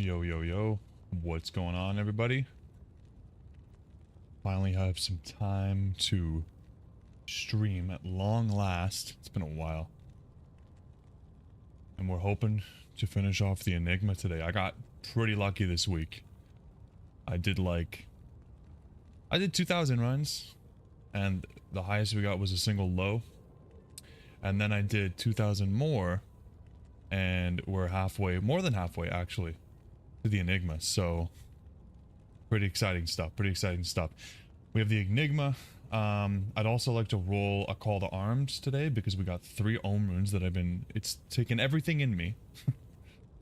Yo, yo, yo. What's going on, everybody? Finally have some time to stream at long last. It's been a while. And we're hoping to finish off the Enigma today. I got pretty lucky this week. I did 2,000 runs, and the highest we got was a single low. And then I did 2,000 more, and we're halfway, more than halfway actually, to the Enigma. So pretty exciting stuff. We have the Enigma. I'd also like to roll a call to arms today because we got 3 ohm runes that it's taken everything in me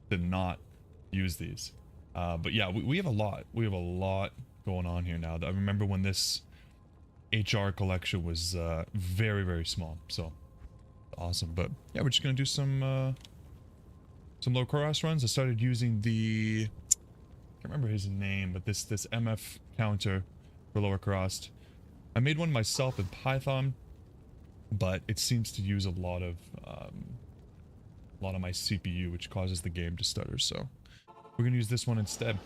to not use these. But yeah, we have a lot. We have a lot going on here now. I remember when this HR collection was very, very small. So awesome. But yeah, we're just gonna do some low Kurast runs. I started using the, I can't remember his name, but this MF counter for lower Kurast. I made one myself in Python, but it seems to use a lot of my CPU, which causes the game to stutter. So we're gonna use this one instead.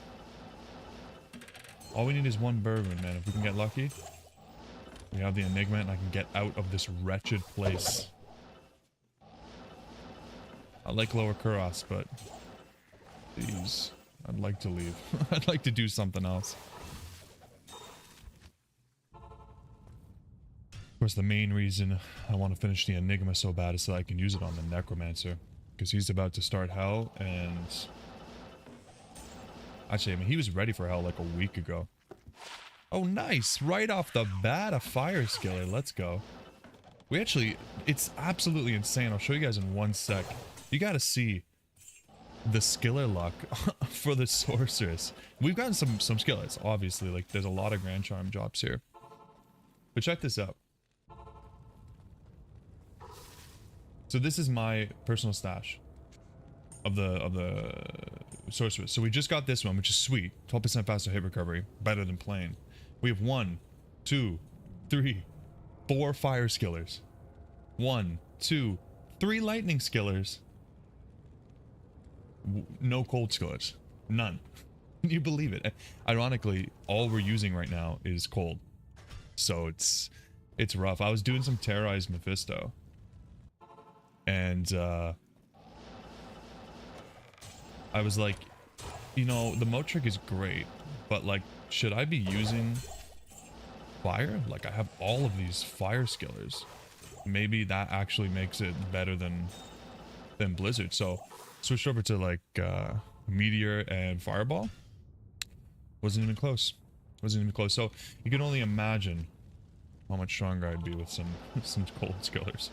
All we need is 1 BER rune, man. If we can get lucky, we have the Enigma, and I can get out of this wretched place. I like lower Kurast, but jeez, I'd like to leave. I'd like to do something else. Of course, the main reason I want to finish the Enigma so bad is so I can use it on the Necromancer, because he's about to start Hell, and actually, I mean, he was ready for Hell like a week ago. Oh, nice! Right off the bat, a fire skiller. Let's go. We actually, it's absolutely insane. I'll show you guys in 1 sec. You gotta see the skiller luck for the sorceress. We've gotten some skillets, obviously. Like, there's a lot of Grand Charm drops here. But check this out. So this is my personal stash of the sorceress. So we just got this one, which is sweet. 12% faster hit recovery, better than plain. We have 1, 2, 3, 4 fire skillers. 1, 2, 3 lightning skillers. No cold skillers. None. Can you believe it? Ironically, all we're using right now is cold. So it's rough. I was doing some terrorized Mephisto, and I was like, you know, the moat trick is great, but like, should I be using fire? Like, I have all of these fire skillers. Maybe that actually makes it better than Blizzard. So switched over to like Meteor and Fireball. Wasn't even close. So you can only imagine how much stronger I'd be with some cold skillers.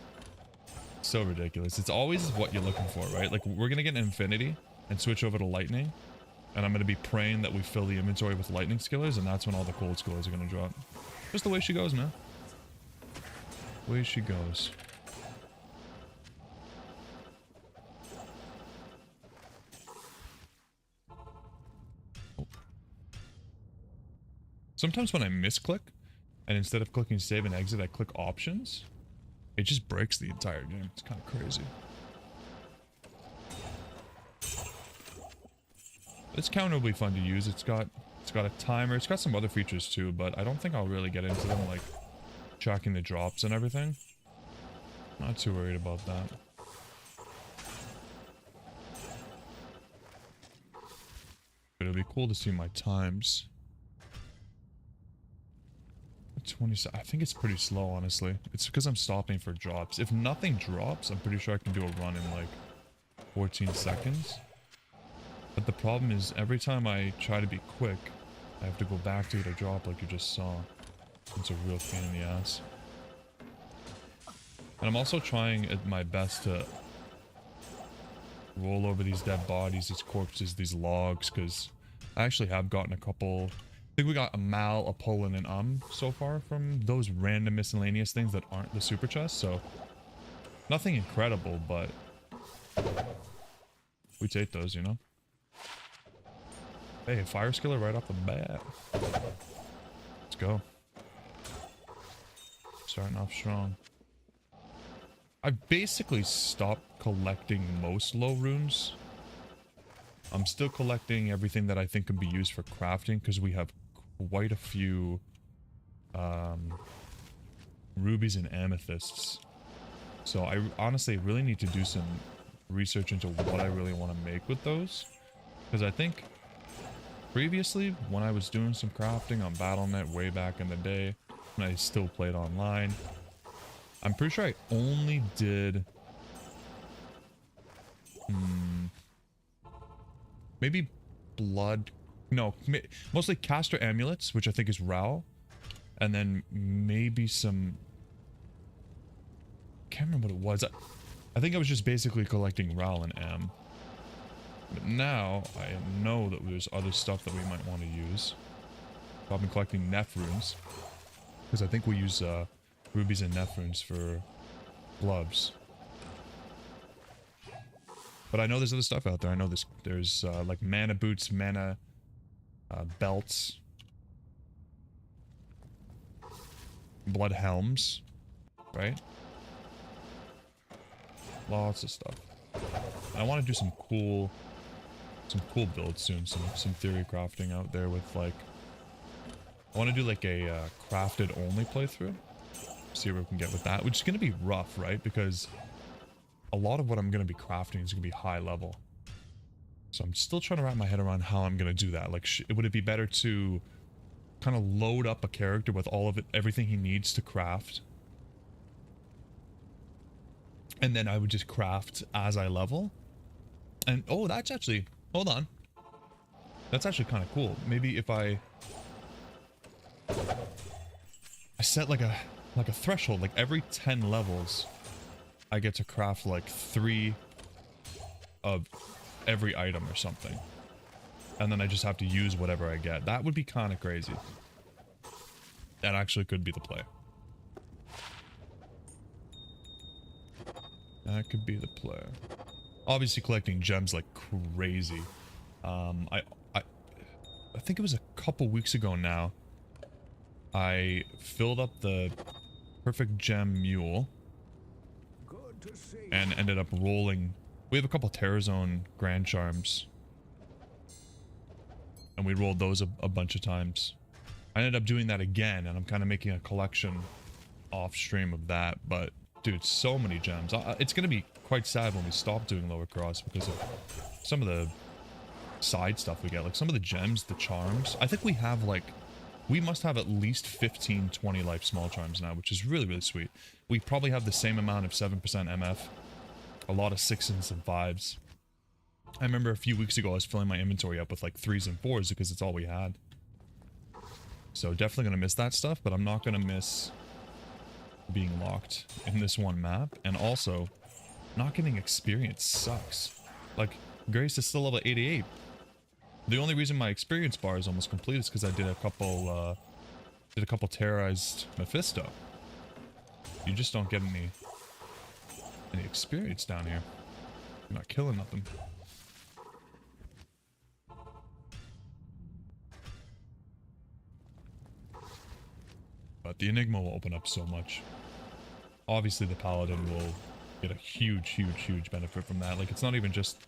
So ridiculous. It's always what you're looking for, right? Like, we're gonna get an Infinity and switch over to Lightning, and I'm gonna be praying that we fill the inventory with Lightning skillers, and that's when all the cold skillers are gonna drop. Just the way she goes, man. Way she goes. Sometimes when I misclick, and instead of clicking save and exit, I click options, it just breaks the entire game. It's kind of crazy. This counter will be fun to use. It's got a timer. It's got some other features too, but I don't think I'll really get into them, like tracking the drops and everything. Not too worried about that. But it'll be cool to see my times. 20. I think it's pretty slow, honestly. It's because I'm stopping for drops. If nothing drops, I'm pretty sure I can do a run in like 14 seconds. But the problem is, every time I try to be quick, I have to go back to get a drop like you just saw. It's a real pain in the ass. And I'm also trying at my best to roll over these dead bodies, these corpses, these logs, because I actually have gotten a couple. I think we got a Mal, a Pull, and an so far from those random miscellaneous things that aren't the super chest. So nothing incredible, but we take those, you know. Hey, a fire skiller right off the bat. Let's go. Starting off strong. I basically stopped collecting most low runes I'm still collecting everything that I think can be used for crafting because we have quite a few rubies and amethysts. So I honestly really need to do some research into what I really want to make with those. Because I think previously when I was doing some crafting on Battle.net way back in the day, when I still played online, I'm pretty sure I only did maybe blood, no, mostly caster amulets, which I think is Rao, and then maybe some, can't remember what it was. I think I was just basically collecting Rao and Am. But now I know that there's other stuff that we might want to use. So I've been collecting Neph runes, because I think we use rubies and Neph runes for gloves. But I know there's other stuff out there. I know there's like mana boots, mana belts, blood helms, right? Lots of stuff. I want to do some cool builds soon. Some theory crafting out there with like. I want to do like a crafted only playthrough. See what we can get with that, which is going to be rough, right? Because a lot of what I'm going to be crafting is going to be high level. So I'm still trying to wrap my head around how I'm going to do that. Like, would it be better to kind of load up a character with all of it, everything he needs to craft? And then I would just craft as I level? And, oh, that's actually, hold on. That's actually kind of cool. Maybe if I set like a threshold, like every 10 levels, I get to craft like 3 of every item or something. And then I just have to use whatever I get. That would be kind of crazy. That actually could be the play. That could be the play. Obviously collecting gems like crazy. I think it was a couple weeks ago now. I filled up the perfect gem mule. And ended up rolling. We have a couple Terrazone Grand Charms. And we rolled those a bunch of times. I ended up doing that again, and I'm kind of making a collection off stream of that. But, dude, so many gems. It's going to be quite sad when we stop doing Lower Cross because of some of the side stuff we get. Like, some of the gems, the charms. I think we have, like, we must have at least 15, 20 life small charms now, which is really, really sweet. We probably have the same amount of 7% MF. A lot of 6s and 5s. I remember a few weeks ago I was filling my inventory up with like 3s and 4s because it's all we had. So definitely going to miss that stuff, but I'm not going to miss being locked in this one map. And also, not getting experience sucks. Like, Grace is still level 88. The only reason my experience bar is almost complete is because I did a couple terrorized Mephisto. You just don't get any experience down here. You're not killing nothing. But the Enigma will open up so much. Obviously the Paladin will get a huge benefit from that. Like, it's not even just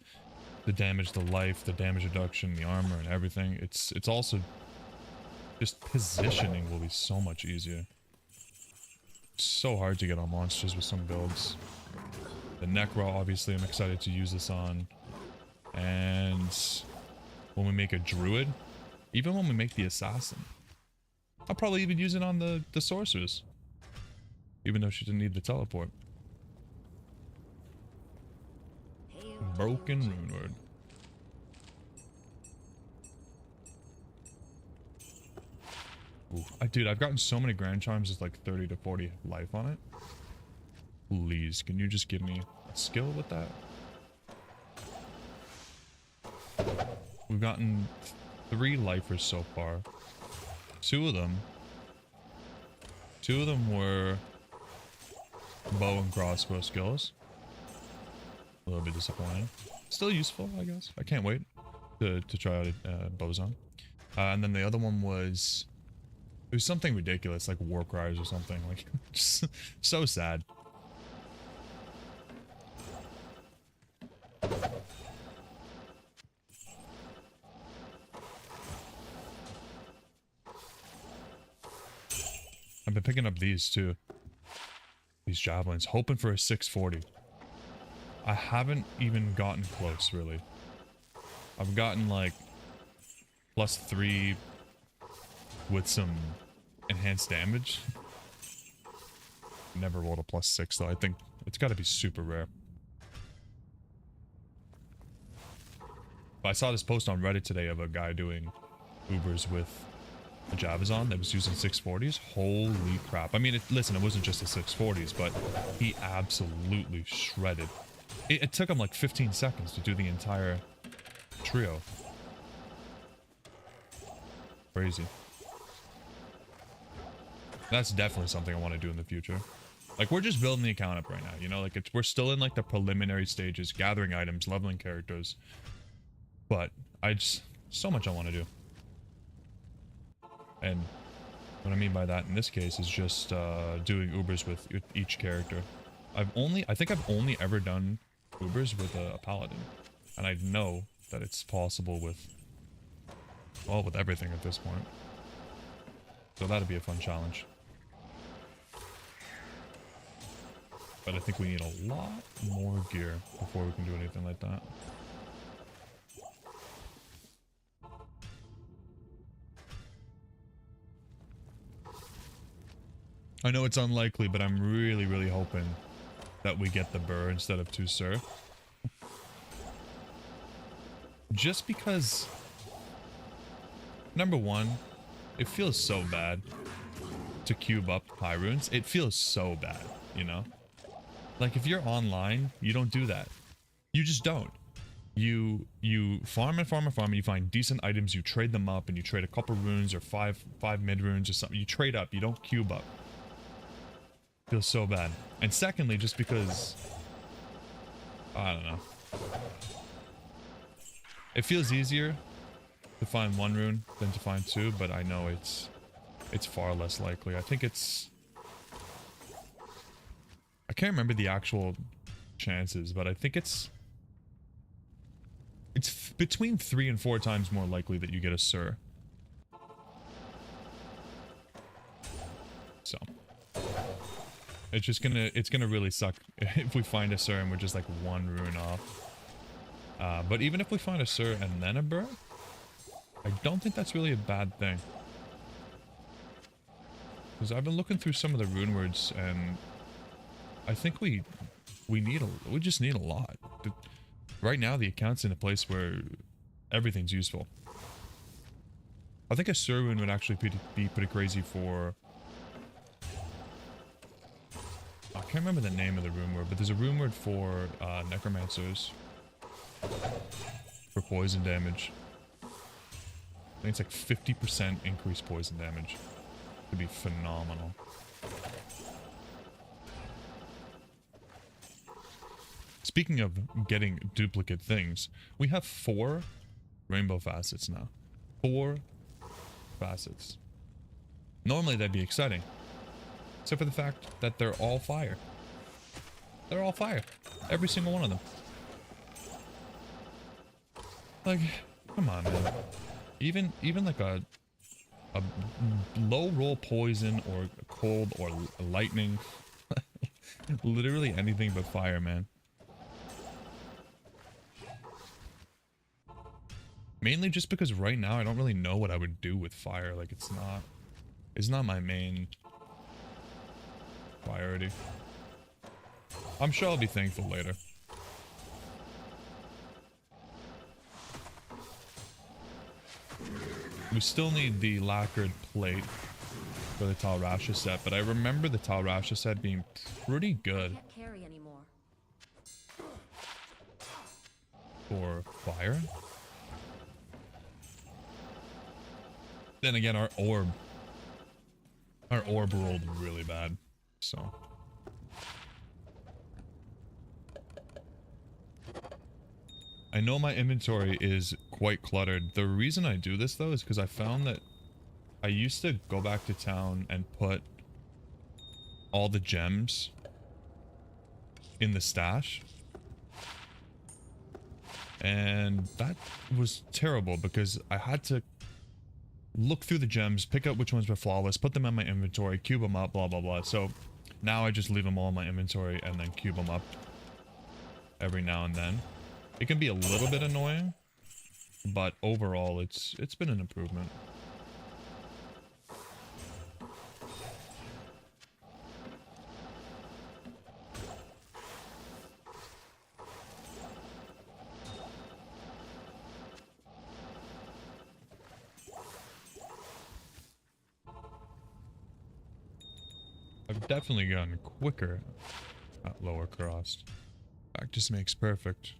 the damage to life, the damage reduction, the armor, and everything. It's also just positioning will be so much easier. It's so hard to get on monsters with some builds. The Necro, obviously, I'm excited to use this on. And when we make a Druid, even when we make the Assassin, I'll probably even use it on the Sorceress. Even though she didn't need the teleport. Broken runeword. Dude, I've gotten so many Grand Charms with like 30 to 40 life on it. Please, can you just give me a skill with that? We've gotten 3 lifers so far. Two of them were bow and crossbow skills. A little bit disappointing. Still useful, I guess. I can't wait to try out Bozon. And then the other one was... It was something ridiculous, like War Cries or something. Like, just so sad. I've been picking up these too. These javelins, hoping for a 640. I haven't even gotten close, really. I've gotten like +3 with some enhanced damage. Never rolled a +6 though. I think it's got to be super rare. But I saw this post on Reddit today of a guy doing Ubers with a Javazon that was using 640s. Holy crap. I mean, listen, it wasn't just the 640s, but he absolutely shredded. It took him like 15 seconds to do the entire trio. Crazy. That's definitely something I want to do in the future. Like, we're just building the account up right now, you know? Like, we're still in like the preliminary stages, gathering items, leveling characters. But so much I want to do. And what I mean by that in this case is just doing Ubers with each character. I think I've only ever done Ubers with a paladin. And I know that it's possible with, well, with everything at this point. So that'd be a fun challenge. But I think we need a lot more gear before we can do anything like that. I know it's unlikely, but I'm really, really hoping that we get the BER instead of SUR. Just because, number one, it feels so bad to cube up high runes. It feels so bad, you know? Like, if you're online, you don't do that. You just don't. You farm and farm and farm, and you find decent items, you trade them up, and you trade a couple runes or five mid runes or something. You trade up, you don't cube up. Feels so bad. And secondly, just because, I don't know. It feels easier to find one rune than to find two, but I know it's far less likely. I think it's, I can't remember the actual chances, but I think it's between 3 and 4 times more likely that you get a SUR. So it's gonna really suck if we find a SUR and we're just like one rune off. But even if we find a SUR and then a BER, I don't think that's really a bad thing. Because I've been looking through some of the rune words, and I think we just need a lot. Right now the account's in a place where everything's useful. I think a SUR rune would actually be pretty crazy for, I can't remember the name of the rune word, but there's a rune word for Necromancers. For poison damage. I think it's like 50% increased poison damage. Could be phenomenal. Speaking of getting duplicate things, we have 4 rainbow facets now. 4 facets. Normally that'd be exciting. Except for the fact that they're all fire. They're all fire. Every single one of them. Like, come on, man. Even like a low roll poison or cold or lightning. Literally anything but fire, man. Mainly just because right now I don't really know what I would do with fire. Like, it's not my main priority. I'm sure I'll be thankful later. We still need the lacquered plate for the Tal Rasha set, but I remember the Tal Rasha set being pretty good for fire. Then again, our orb rolled really bad, so. I know my inventory is quite cluttered. The reason I do this though is because I found that I used to go back to town and put all the gems in the stash. And that was terrible because I had to look through the gems, pick out which ones were flawless, put them in my inventory, cube them up, blah, blah, blah. So now I just leave them all in my inventory and then cube them up every now and then. It can be a little bit annoying, but overall it's been an improvement. I've definitely gotten quicker at lower Kurast. Practice makes perfect.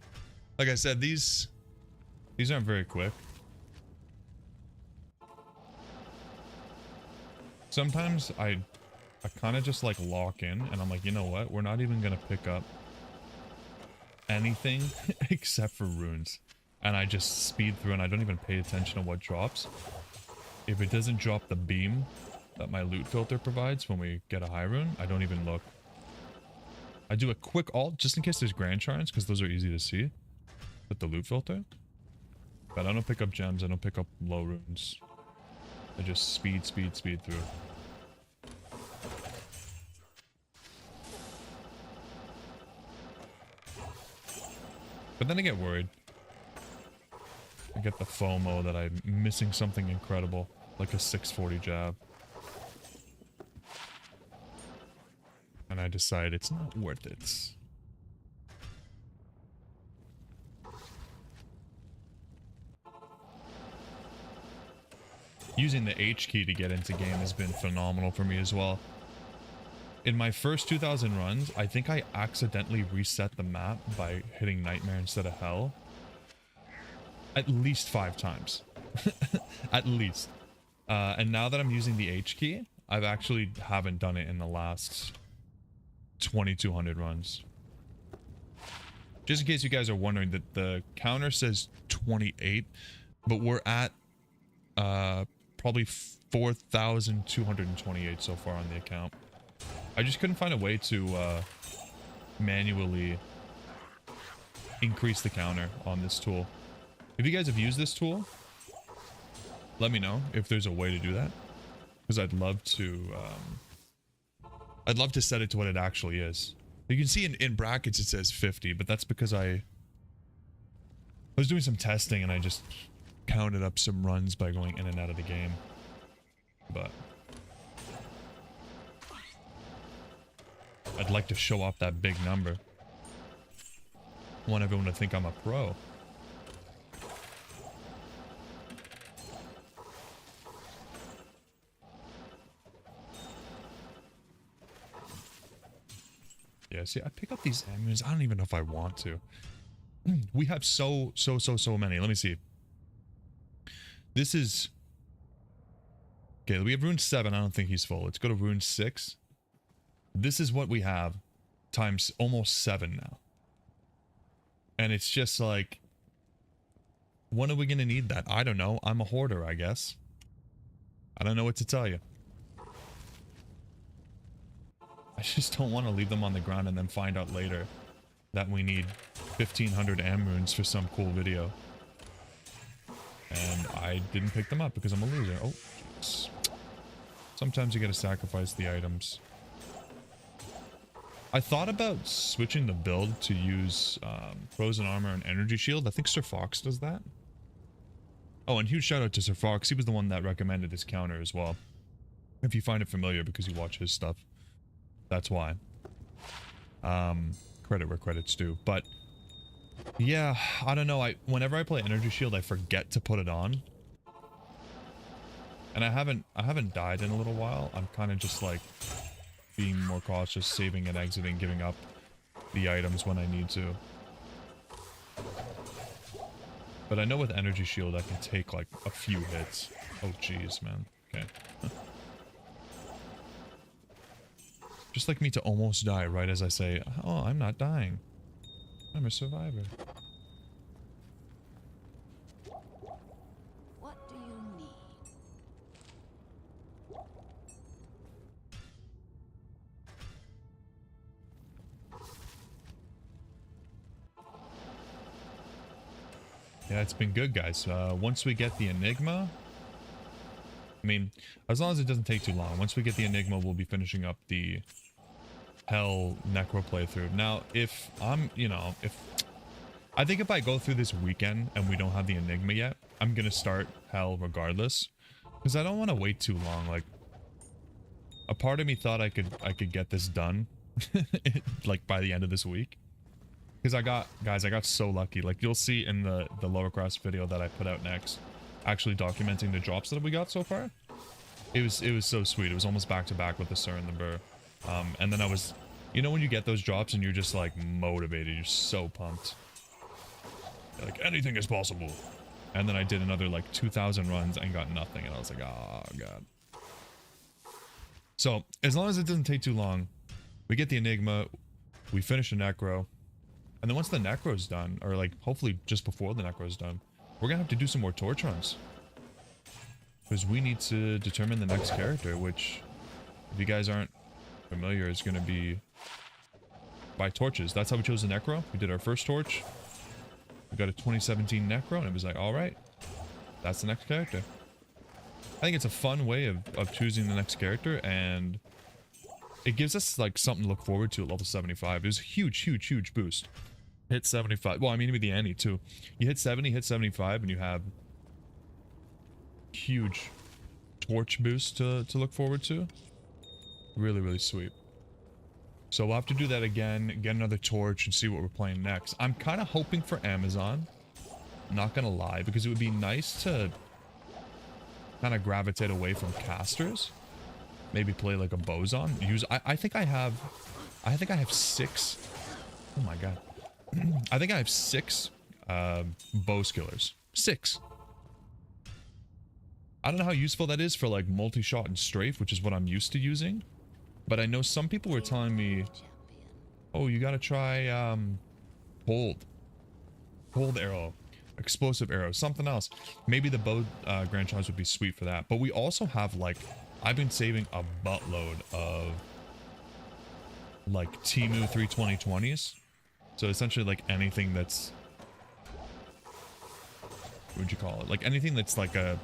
Like I said, these aren't very quick. Sometimes I kind of just like lock in and I'm like, you know what? We're not even going to pick up anything except for runes. And I just speed through and I don't even pay attention to what drops. If it doesn't drop the beam that my loot filter provides when we get a high rune, I don't even look. I do a quick alt just in case there's grand shards because those are easy to see with the loot filter. But I don't pick up gems, I don't pick up low runes. I just speed through. But then I get worried. I get the FOMO that I'm missing something incredible, like a 640 jab. And I decide it's not worth it. Using the H key to get into game has been phenomenal for me as well. In my first 2,000 runs, I think I accidentally reset the map by hitting Nightmare instead of Hell. At least 5 times. At least. And now that I'm using the H key, I've actually haven't done it in the last 2,200 runs. Just in case you guys are wondering, that the counter says 28, but we're at probably 4,228 so far on the account. I just couldn't find a way to manually increase the counter on this tool. If you guys have used this tool, let me know if there's a way to do that, because I'd love to set it to what it actually is. You can see in brackets it says 50, but that's because I was doing some testing and I just counted up some runs by going in and out of the game. But I'd like to show off that big number. I want everyone to think I'm a pro. Yeah, see, I pick up these amulets. I don't even know if I want to. We have so many. Let me see. This is... Okay, we have rune 7. I don't think he's full. Let's go to rune 6. This is what we have times almost 7 now. And it's just like... When are we going to need that? I don't know. I'm a hoarder, I guess. I don't know what to tell you. I just don't want to leave them on the ground and then find out later that we need 1,500 am runes for some cool video. And I didn't pick them up because I'm a loser. Oh, jeez. Sometimes you gotta sacrifice the items. I thought about switching the build to use frozen armor and energy shield. I think Sir Fox does that. Oh, and huge shout out to Sir Fox. He was the one that recommended this counter as well. If you find it familiar because you watch his stuff. That's why. Credit where credit's due. But yeah, I don't know. Whenever I play energy shield, I forget to put it on. And I haven't died in a little while. I'm kind of just like being more cautious, saving and exiting, giving up the items when I need to. But I know with energy shield I can take like a few hits. Oh jeez, man. Okay. Just like me to almost die right as I say, oh, I'm not dying. I'm a survivor. What do you need? Yeah, it's been good, guys. Once we get the Enigma, I mean, as long as it doesn't take too long. Once we get the Enigma, we'll be finishing up the Hell Necro playthrough. Now, if I'm, you know, I think if I go through this weekend and we don't have the Enigma yet, I'm gonna start Hell regardless. Because I don't want to wait too long. Like, a part of me thought I could get this done like by the end of this week. Because I got so lucky. Like, you'll see in the lower cross video that I put out next, actually documenting the drops that we got so far. It was so sweet. It was almost back to back with the SUR and the BER. And then I was, you know, when you get those drops and you're just like motivated, you're so pumped. You're like, anything is possible. And then I did another like 2,000 runs and got nothing, and I was like, oh god. So as long as it doesn't take too long, we get the Enigma, we finish the Necro, and then once the Necro's done, or like hopefully just before the Necro's done, we're gonna have to do some more torch runs. Because we need to determine the next character, which, if you guys aren't familiar, is going to be by torches. That's how we chose the Necro. We did our first torch. We got a 2017 Necro, and it was like, alright, that's the next character. I think it's a fun way of choosing the next character, and it gives us like something to look forward to at level 75. It was a huge boost. Hit 75. Well, I mean, with the Annie too. You hit 70, hit 75, and you have huge torch boost to look forward to. Really sweet. So we'll have to do that again, get another torch, and see what we're playing next. I'm kind of hoping for Amazon, not gonna lie, because it would be nice to kind of gravitate away from casters. Maybe play like a boson. Use I think I have 6. Oh my god. I think I have 6 bow skillers. 6. I don't know how useful that is for like multi-shot and strafe, which is what I'm used to using. But I know some people were telling me, oh, you gotta try hold arrow, explosive arrow, something else. Maybe the bow grand charge would be sweet for that. But we also have like, I've been saving a buttload of like Timu 32020s. So essentially like anything that's, what would you call it? Like anything that's like a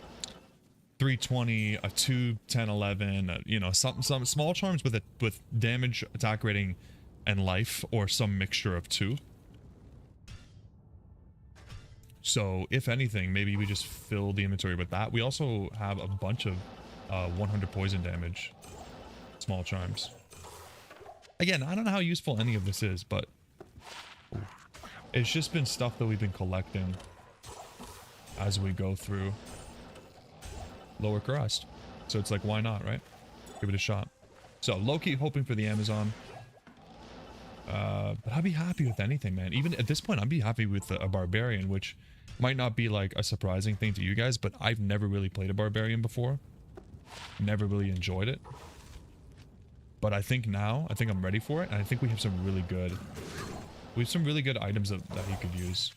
320, a 2, 10, 11, you know, some small charms with damage, attack rating, and life, or some mixture of 2. So if anything, maybe we just fill the inventory with that. We also have a bunch of 100 poison damage small charms. Again, I don't know how useful any of this is, but it's just been stuff that we've been collecting as we go through lower Kurast. So it's like, why not, right? Give it a shot. So low-key hoping for the Amazon. But I'd be happy with anything, man. Even at this point, I'd be happy with a barbarian, which might not be like a surprising thing to you guys, but I've never really played a barbarian before. Never really enjoyed it. But I think now, I think I'm ready for it, and I think we have some really good items that you could use.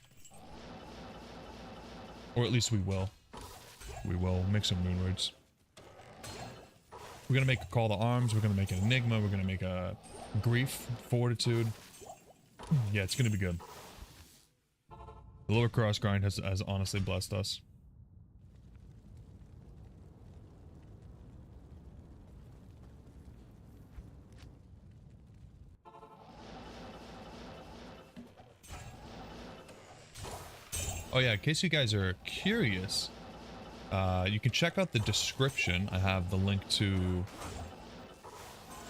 Or at least we will. We will make some rune words. We're gonna make a call to arms. We're gonna make an Enigma. We're gonna make a grief, fortitude. Yeah, it's gonna be good. The lower cross grind has honestly blessed us. Oh yeah, in case you guys are curious, you can check out the description. I have the link to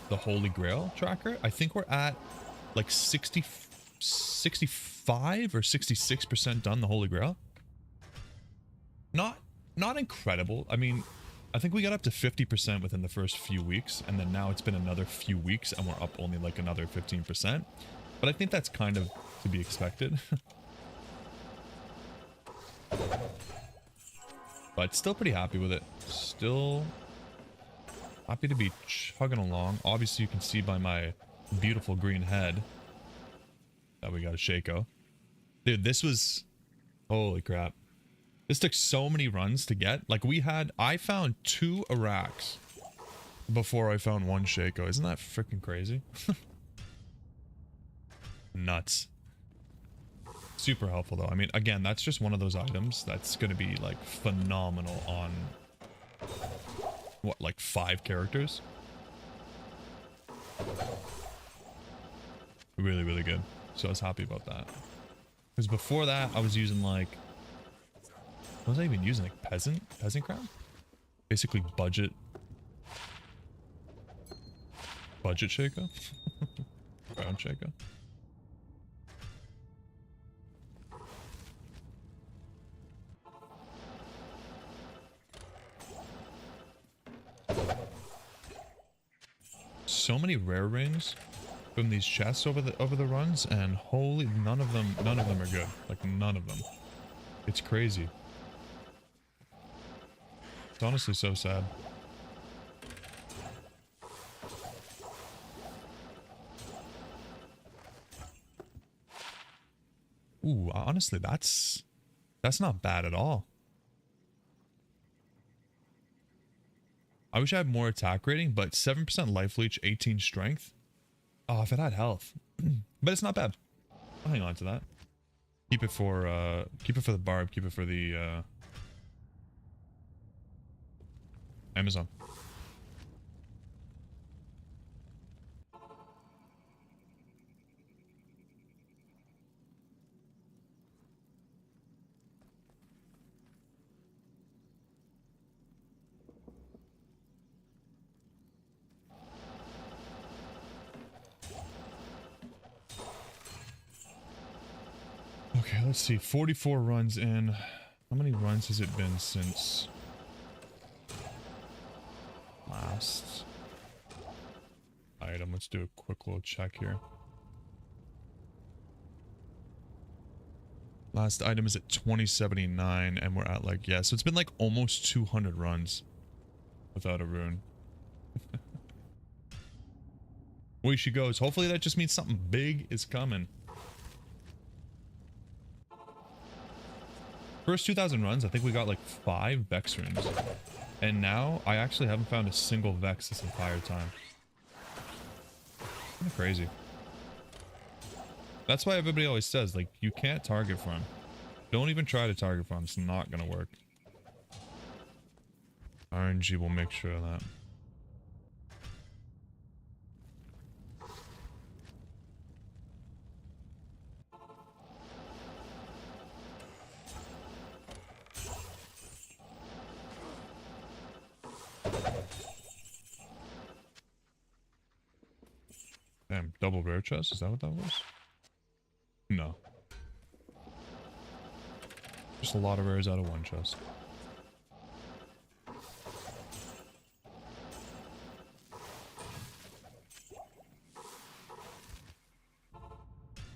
the Holy Grail tracker. I think we're at like 65 or 66% done the Holy Grail. Not incredible. I mean, I think we got up to 50% within the first few weeks, and then now it's been another few weeks and we're up only like another 15%. But I think that's kind of to be expected. But still pretty happy with it. Still happy to be chugging along. Obviously you can see by my beautiful green head that we got a Shaco. Dude, this was... holy crap. This took so many runs to get. Like I found 2 Iraqs before I found 1 Shaco. Isn't that freaking crazy? Nuts. Super helpful though. I mean, again, that's just one of those items that's going to be like phenomenal on what, like 5 characters. Really, really good. So I was happy about that. Because before that, I was using like, what was I even using? Like peasant crown? Basically budget shaker? Crown shaker. So many rare rings from these chests over the runs, and holy, none of them are good. Like none of them. It's crazy. It's honestly so sad. Ooh, honestly, that's not bad at all. I wish I had more attack rating, but 7% life leech, 18 strength. Oh, if it had health. But it's not bad. I'll hang on to that. Keep it for the barb, keep it for the Amazon. Okay, let's see. 44 runs in. How many runs has it been since last item? Let's do a quick little check here. Last item is at 2079, and we're at like, yeah, so it's been like almost 200 runs without a rune. Way she goes. Hopefully that just means something big is coming. First 2,000 runs, I think we got like 5 Vex runes. And now, I actually haven't found a single Vex this entire time. Kind of crazy. That's why everybody always says, like, you can't target farm. Don't even try to target farm, it's not gonna work. RNG will make sure of that. Damn, double rare chest? Is that what that was? No. Just a lot of rares out of one chest.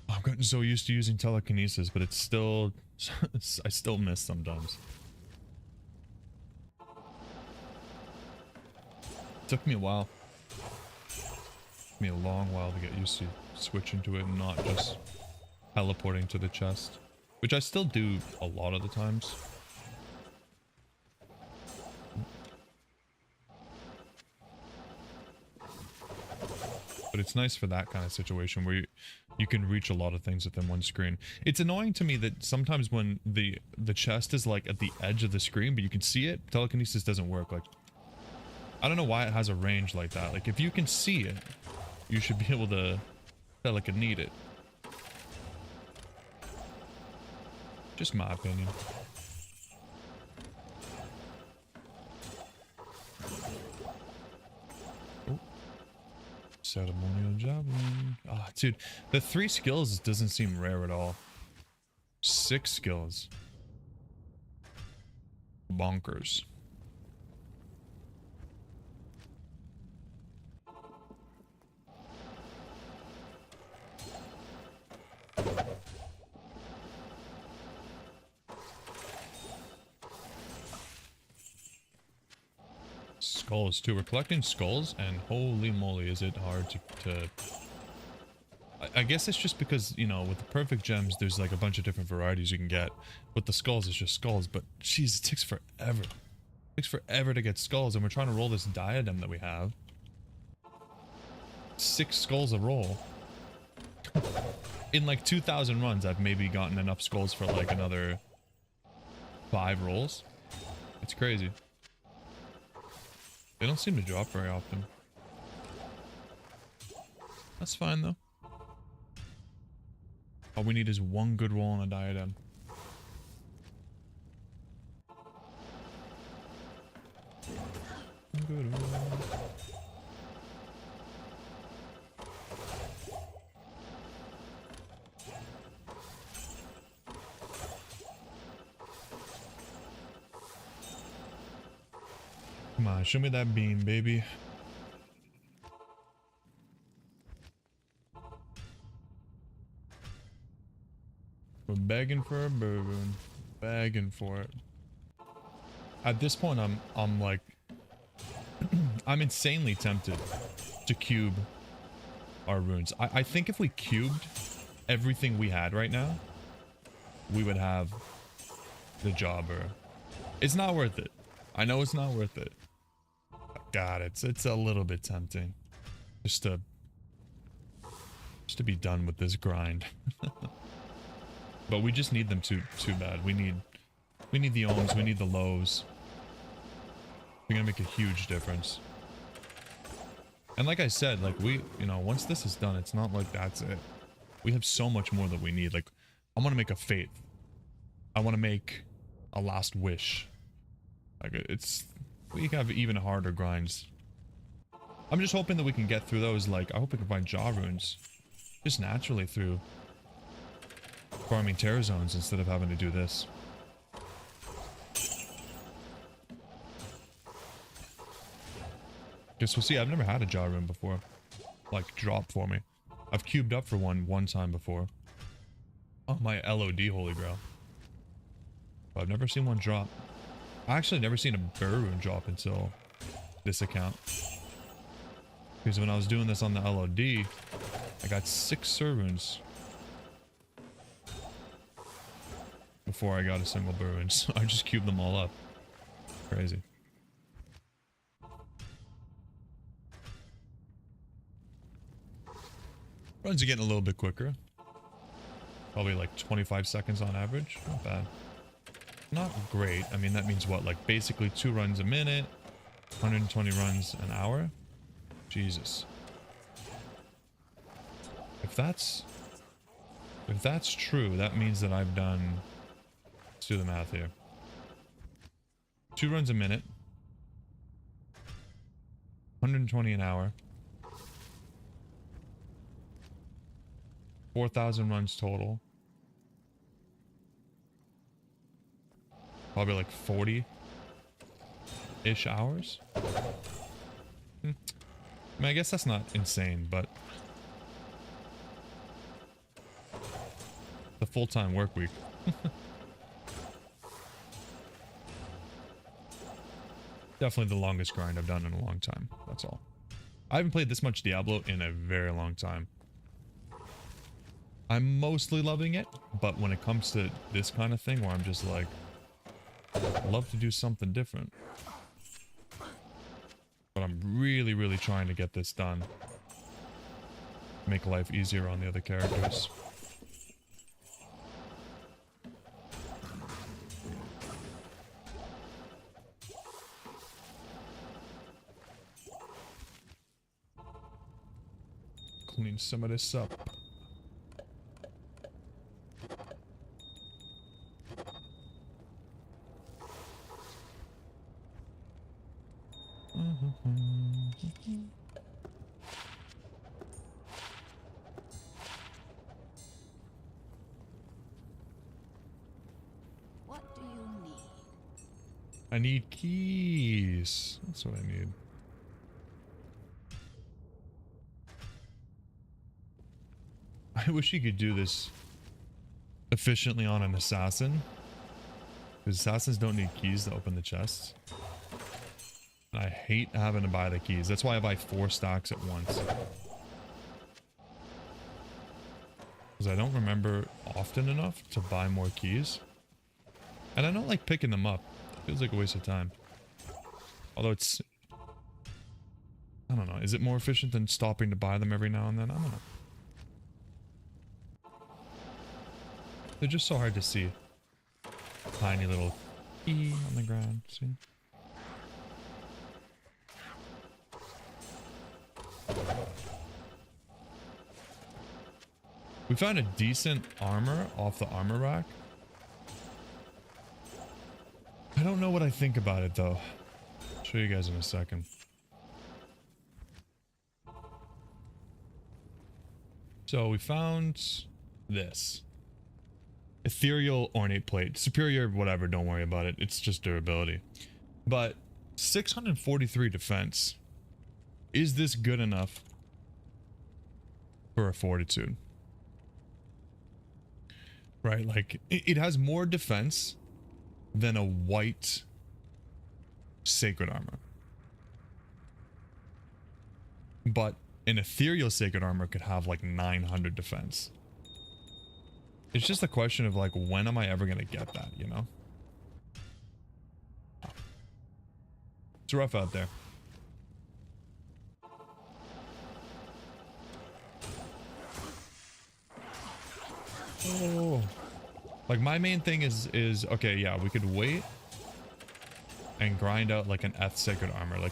I've gotten so used to using telekinesis, but it's still... I still miss sometimes. It took me a while. Took me a long while to get used to switching to it and not just teleporting to the chest. Which I still do a lot of the times. But it's nice for that kind of situation where you can reach a lot of things within one screen. It's annoying to me that sometimes when the chest is like at the edge of the screen, but you can see it, telekinesis doesn't work. Like, I don't know why it has a range like that. Like, if you can see it, you should be able to telekinesis it. Just my opinion. Oh. Ceremonial javelin. Ah, dude. The 3 skills doesn't seem rare at all. 6 skills. Bonkers. Skulls too. We're collecting skulls, and holy moly, is it hard to I guess it's just because, you know, with the perfect gems, there's like a bunch of different varieties you can get. With the skulls, it's just skulls, but jeez, it takes forever. It takes forever to get skulls, and we're trying to roll this diadem that we have. 6 skulls a roll. In like 2,000 runs, I've maybe gotten enough skulls for like another 5 rolls. It's crazy. They don't seem to drop very often. That's fine though. All we need is one good roll on a diadem. Good roll. Come on, show me that beam, baby. We're begging for a bourbon. Begging for it. At this point, I'm like, I'm insanely tempted to cube our runes. I think if we cubed everything we had right now, we would have the jobber. It's not worth it. I know it's not worth it. God, it's a little bit tempting. Just to be done with this grind. But we just need them too bad. We need the ohms, we need the lows. They're gonna make a huge difference. And like I said, like you know, once this is done, it's not like that's it. We have so much more that we need. Like, I want to make a faith. I want to make a last wish. Like, we have even harder grinds. I'm just hoping that we can get through those. Like, I hope we can find jaw runes just naturally through farming terror zones instead of having to do this. Guess we'll see. I've never had a jaw rune before, like, drop for me. I've cubed up for one time before. Oh, my LOD Holy Grail. But I've never seen one drop. I actually never seen a BER rune drop until this account. Because when I was doing this on the LOD, I got 6 SUR runes before I got a single BER rune. So I just cubed them all up. Crazy. Runs are getting a little bit quicker. Probably like 25 seconds on average. Not bad. Not great. I mean, that means what? Like basically 2 runs a minute, 120 runs an hour? Jesus. If that's true, that means that I've done... Let's do the math here. 2 runs a minute. 120 an hour. 4,000 runs total. Probably like 40-ish hours. I mean, I guess that's not insane, but the full-time work week. Definitely the longest grind I've done in a long time. That's all. I haven't played this much Diablo in a very long time. I'm mostly loving it, but when it comes to this kind of thing where I'm just like, I'd love to do something different. But I'm really, really trying to get this done. Make life easier on the other characters. Clean some of this up. What do you need? I need keys. That's what I need. I wish you could do this efficiently on an assassin. Because assassins don't need keys to open the chests. And I hate having to buy the keys. That's why I buy 4 stacks at once. Because I don't remember often enough to buy more keys. And I don't like picking them up. It feels like a waste of time. Although it's... I don't know. Is it more efficient than stopping to buy them every now and then? I don't know. They're just so hard to see. Tiny little key on the ground. See? We found a decent armor off the armor rack. I don't know what I think about it though. I'll show you guys in a second. So we found this. Ethereal ornate plate. Superior, whatever, don't worry about it. It's just durability. But 643 defense. Is this good enough for a fortitude? Right, like it has more defense than a white sacred armor. But an ethereal sacred armor could have like 900 defense. It's just a question of like, when am I ever going to get that, you know? It's rough out there. Oh. Like my main thing is okay, yeah, we could wait and grind out like an Eth sacred armor. Like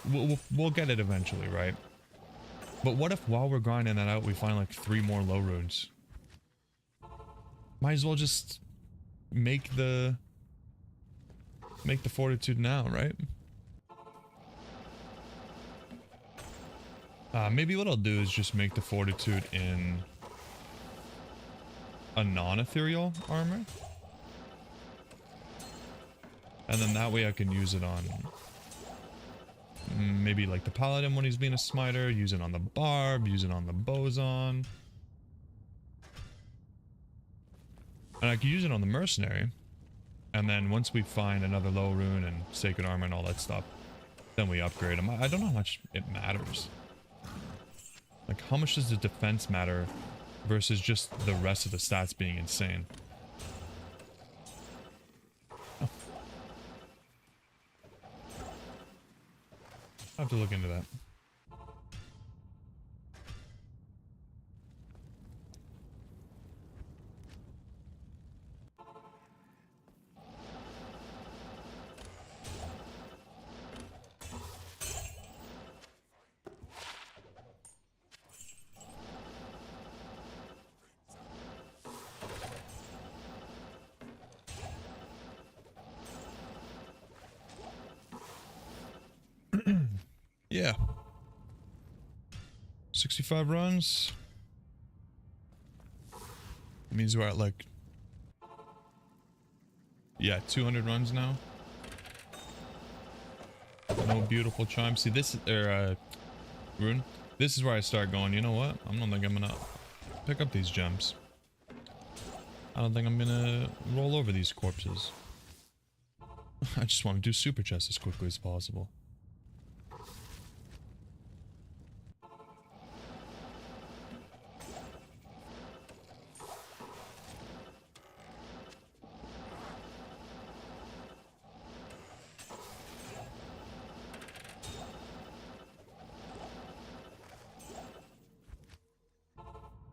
we'll get it eventually, right? But what if while we're grinding that out, we find like 3 more low runes? Might as well just make the fortitude now, right? Maybe what I'll do is just make the fortitude in a non-ethereal armor. And then that way I can use it on maybe like the paladin when he's being a smiter, use it on the barb, use it on the boson. And I could use it on the mercenary. And then once we find another low rune and sacred armor and all that stuff, then we upgrade them. I don't know how much it matters. Like how much does the defense matter versus just the rest of the stats being insane? Oh. I'll have to look into that. Yeah. 65 runs. Means we're at like, yeah, 200 runs now. No beautiful chime. See this, rune. This is where I start going, you know what? I don't think I'm gonna pick up these gems. I don't think I'm gonna roll over these corpses. I just want to do super chests as quickly as possible.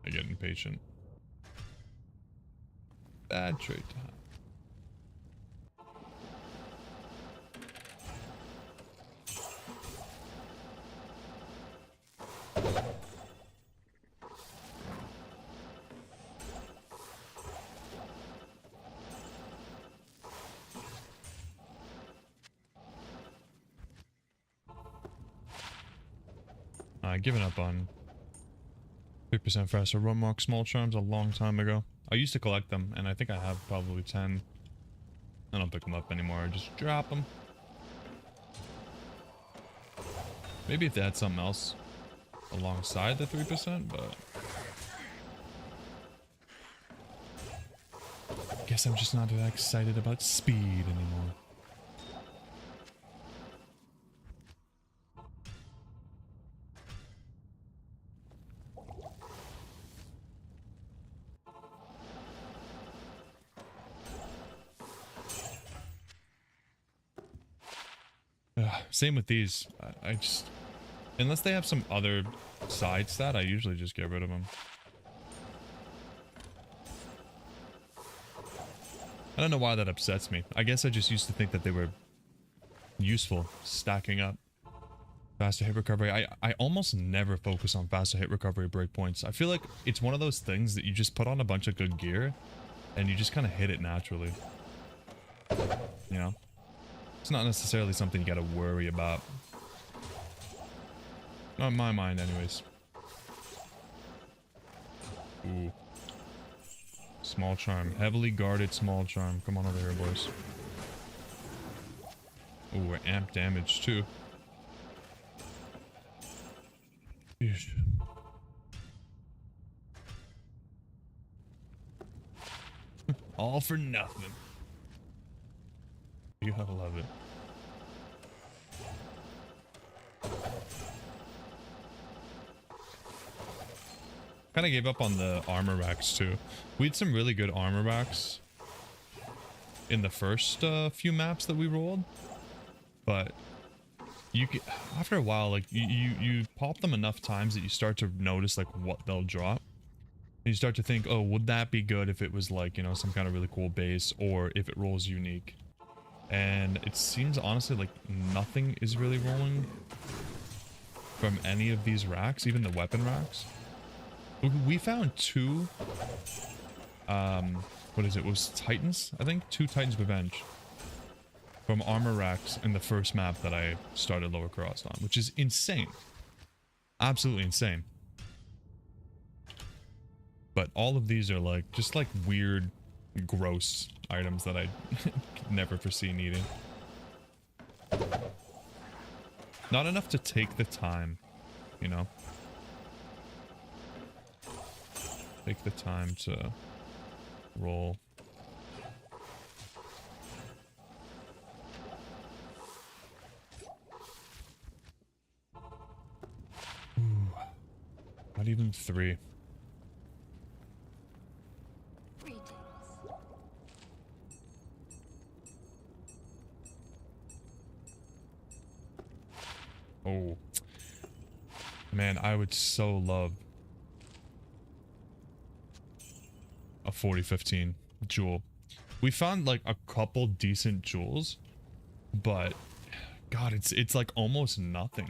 I get impatient. Bad trait to have. Given up on 3% faster run mark small charms a long time ago. I used to collect them, and I think I have probably 10. I don't pick them up anymore, I just drop them. Maybe if they had something else alongside the 3%, but I guess I'm just not that excited about speed anymore. Same with these. I just, unless they have some other side stat, I usually just get rid of them. I don't know why that upsets me. I guess I just used to think that they were useful, stacking up. Faster hit recovery. I almost never focus on faster hit recovery breakpoints. I feel like it's one of those things that you just put on a bunch of good gear and you just kind of hit it naturally. You know? It's not necessarily something you gotta worry about. Not in my mind, anyways. Ooh. Small charm. Heavily guarded small charm. Come on over here, boys. Ooh, we're amp damage, too. Yeesh. All for nothing. You gotta love it. Kind of gave up on the armor racks too. We had some really good armor racks in the first few maps that we rolled, but you get, after a while, like you pop them enough times that you start to notice like what they'll drop. And you start to think, oh, would that be good if it was like, you know, some kind of really cool base, or if it rolls unique? And it seems honestly like nothing is really rolling from any of these racks, even the weapon racks. We found two, what is it? It was Titans, I think? 2 Titans Revenge from armor racks in the first map that I started Lower Kurast on, which is insane. Absolutely insane. But all of these are like, just like weird, gross items that I never foresee needing. Not enough to take the time, you know? Take the time to roll. Ooh. Not even 3. Oh. Man, I would so love a 4015 jewel. We found like a couple decent jewels, but God, it's like almost nothing.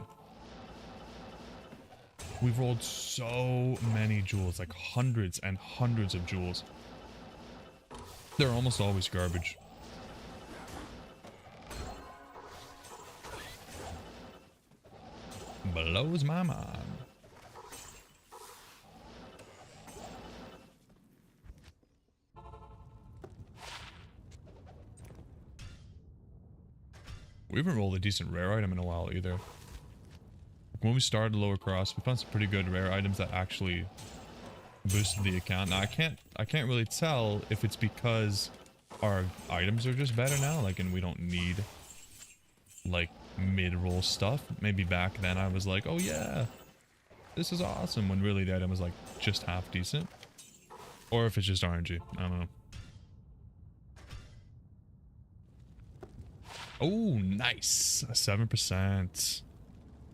We've rolled so many jewels, like hundreds and hundreds of jewels. They're almost always garbage. Blows my mind. We haven't rolled a decent rare item in a while either. When we started Lower Kurast, we found some pretty good rare items that actually boosted the account. Now I can't really tell if it's because our items are just better now, like, and we don't need like mid-roll stuff. Maybe back then I was like, oh yeah, this is awesome, when really the item was like just half decent. Or if it's just RNG. I don't know. Oh, nice. 7%.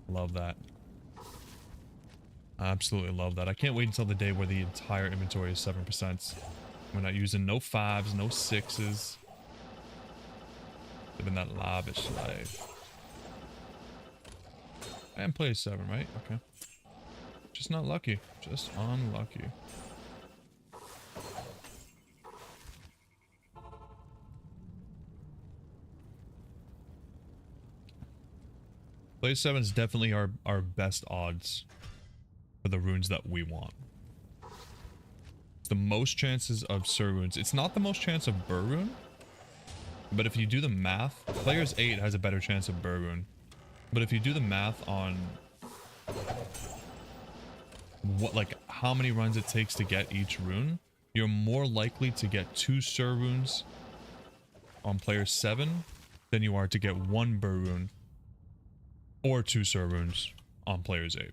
Love that. I absolutely love that. I can't wait until the day where the entire inventory is 7%. We're not using no 5s, no 6s. Living that lavish life. I am play 7, right? Okay. Just not lucky. Just unlucky. Play 7 is definitely our best odds for the runes that we want. It's the most chances of SUR runes. It's not the most chance of BER rune, but if you do the math, players 8 has a better chance of BER rune. But if you do the math on what, like, how many runs it takes to get each rune, you're more likely to get 2 SUR runes on player 7 than you are to get 1 BER rune or 2 SUR runes on players 8.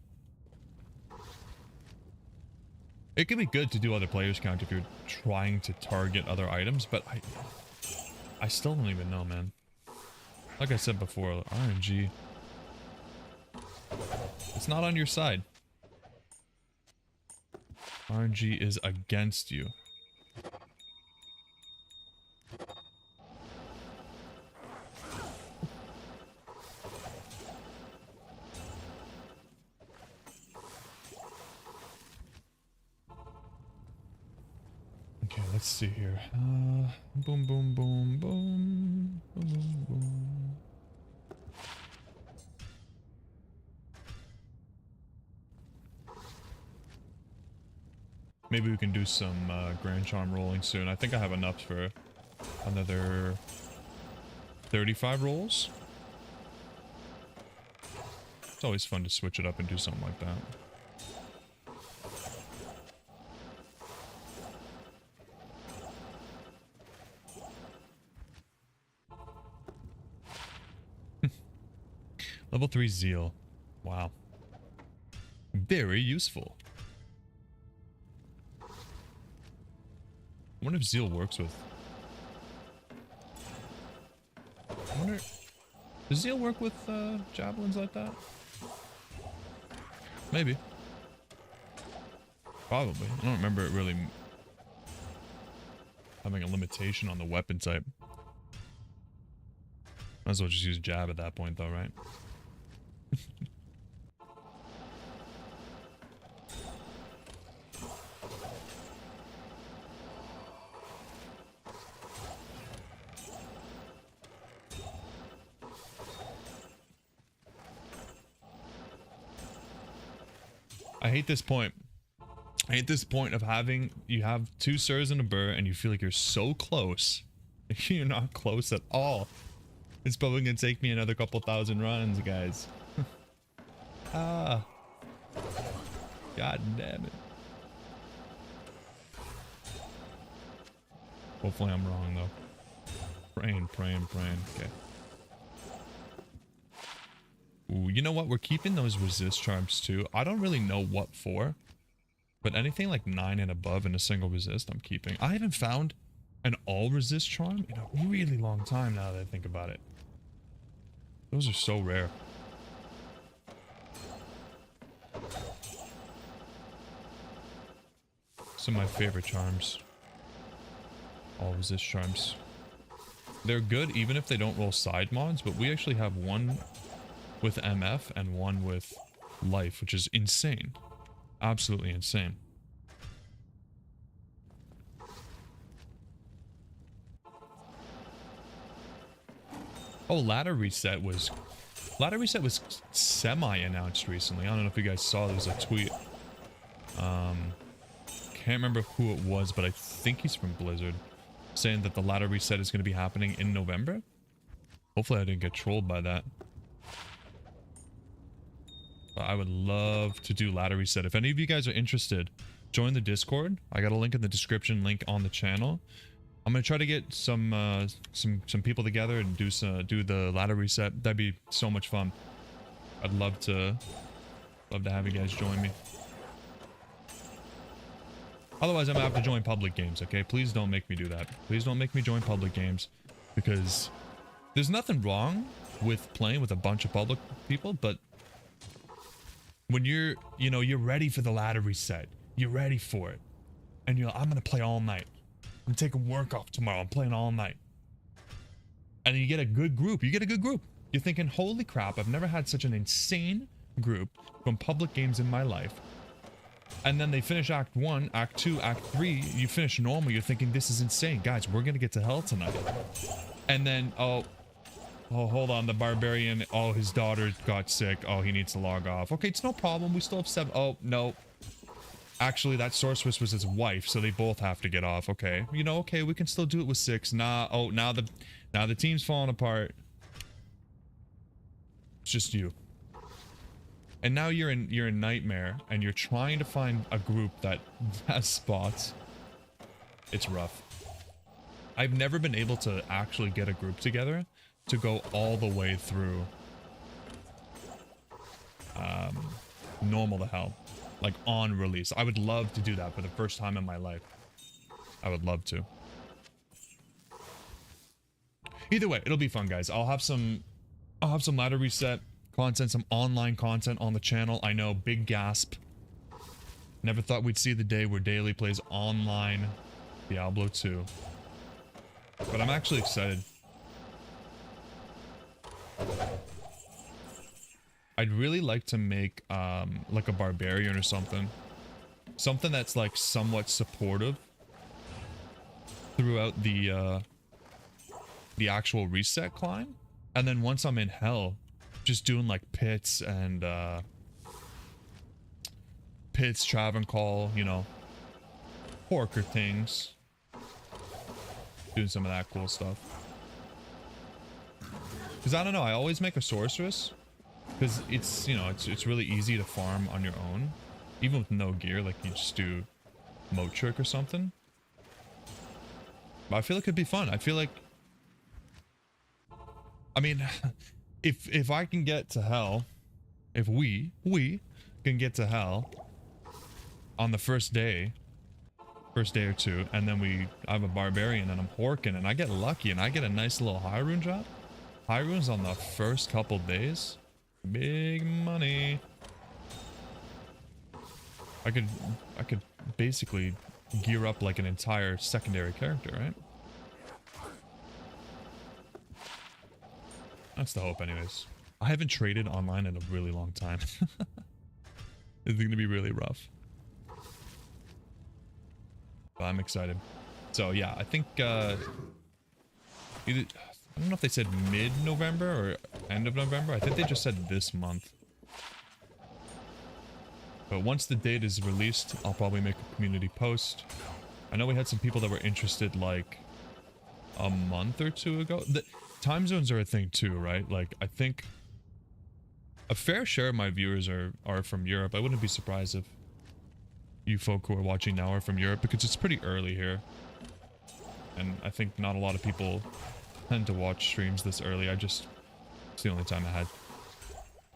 It can be good to do other players count if you're trying to target other items, but I still don't even know, man. Like I said before, RNG, it's not on your side. RNG is against you. let's see here. Boom, boom, boom, boom, boom, boom, boom. Maybe we can do some Grand Charm rolling soon. I think I have enough for another 35 rolls. It's always fun to switch it up and do something like that. Level 3 Zeal. Wow. Very useful. I wonder if Zeal works with... I wonder... Does Zeal work with javelins like that? Maybe. Probably. I don't remember it really having a limitation on the weapon type. Might as well just use jab at that point though, right? I hate this point. I hate this point of having, you have 2 SURs and a BER and you feel like you're so close. You're not close at all. It's probably gonna take me another couple thousand runs, guys. Ah. God damn it. Hopefully I'm wrong though. Praying. Okay. Ooh, you know what? We're keeping those resist charms too. I don't really know what for, but anything like 9 and above in a single resist, I'm keeping. I haven't found an all resist charm in a really long time now that I think about it. Those are so rare. Some of my favorite charms. All resist charms. They're good even if they don't roll side mods, but we actually have one with MF and one with life, which is insane. Absolutely insane. Oh, ladder reset was semi-announced recently. I don't know if you guys saw, there was a tweet. Can't remember who it was, but I think he's from Blizzard, saying that the ladder reset is going to be happening in November. Hopefully I didn't get trolled by that. But I would love to do ladder reset. If any of you guys are interested, join the Discord. I got a link in the description, link on the channel. I'm gonna try to get some people together and do the ladder reset. That'd be so much fun. I'd love to have you guys join me. Otherwise, I'm gonna have to join public games. Okay, please don't make me do that. Please don't make me join public games, because there's nothing wrong with playing with a bunch of public people, but when you're ready for the ladder reset, you're ready for it, and you're like, I'm gonna play all night. I'm taking work off tomorrow. I'm playing all night. And then you get a good group. You're thinking, holy crap, I've never had such an insane group from public games in my life. And then they finish Act 1, Act 2, Act 3. You finish normal. You're thinking, this is insane. Guys, we're going to get to hell tonight. And then, oh, hold on. The barbarian, oh, his daughter got sick. Oh, he needs to log off. Okay, it's no problem. We still have 7. Oh, no. Actually, that sorceress was his wife, so they both have to get off. Okay, okay, we can still do it with 6. Nah, oh, now the team's falling apart. It's just you. And now you're in Nightmare, and you're trying to find a group that has spots. It's rough. I've never been able to actually get a group together to go all the way through normal to hell. Like on release. I would love to do that for the first time in my life. I would love to. Either way, it'll be fun, guys. I'll have some ladder reset content, some online content on the channel. I know, big gasp. Never thought we'd see the day where Daily plays online Diablo 2. But I'm actually excited. I'd really like to make like a barbarian or something. Something that's like somewhat supportive throughout the actual reset climb, and then once I'm in hell, just doing like pits and pits, Travern Call, you know, porker things, doing some of that cool stuff. Because I don't know, I always make a sorceress because it's, you know, it's really easy to farm on your own, even with no gear. Like you just do moat trick or something. But I feel like it'd be fun. I feel like, I mean, if I can get to hell, if we can get to hell on the first day or two, and then I'm a barbarian and I'm horking and I get lucky and I get a nice little high rune drop. High runes on the first couple days, big money. I could basically gear up like an entire secondary character, right? That's the hope anyways. I haven't traded online in a really long time. It's gonna be really rough. But I'm excited. So yeah, I think either, I don't know if they said mid-November or end of November. I think they just said this month. But once the date is released, I'll probably make a community post. I know we had some people that were interested like a month or two ago. The time zones are a thing too, right? Like I think a fair share of my viewers are from Europe. I wouldn't be surprised if you folk who are watching now are from Europe because it's pretty early here. And I think not a lot of people tend to watch streams this early. It's the only time I had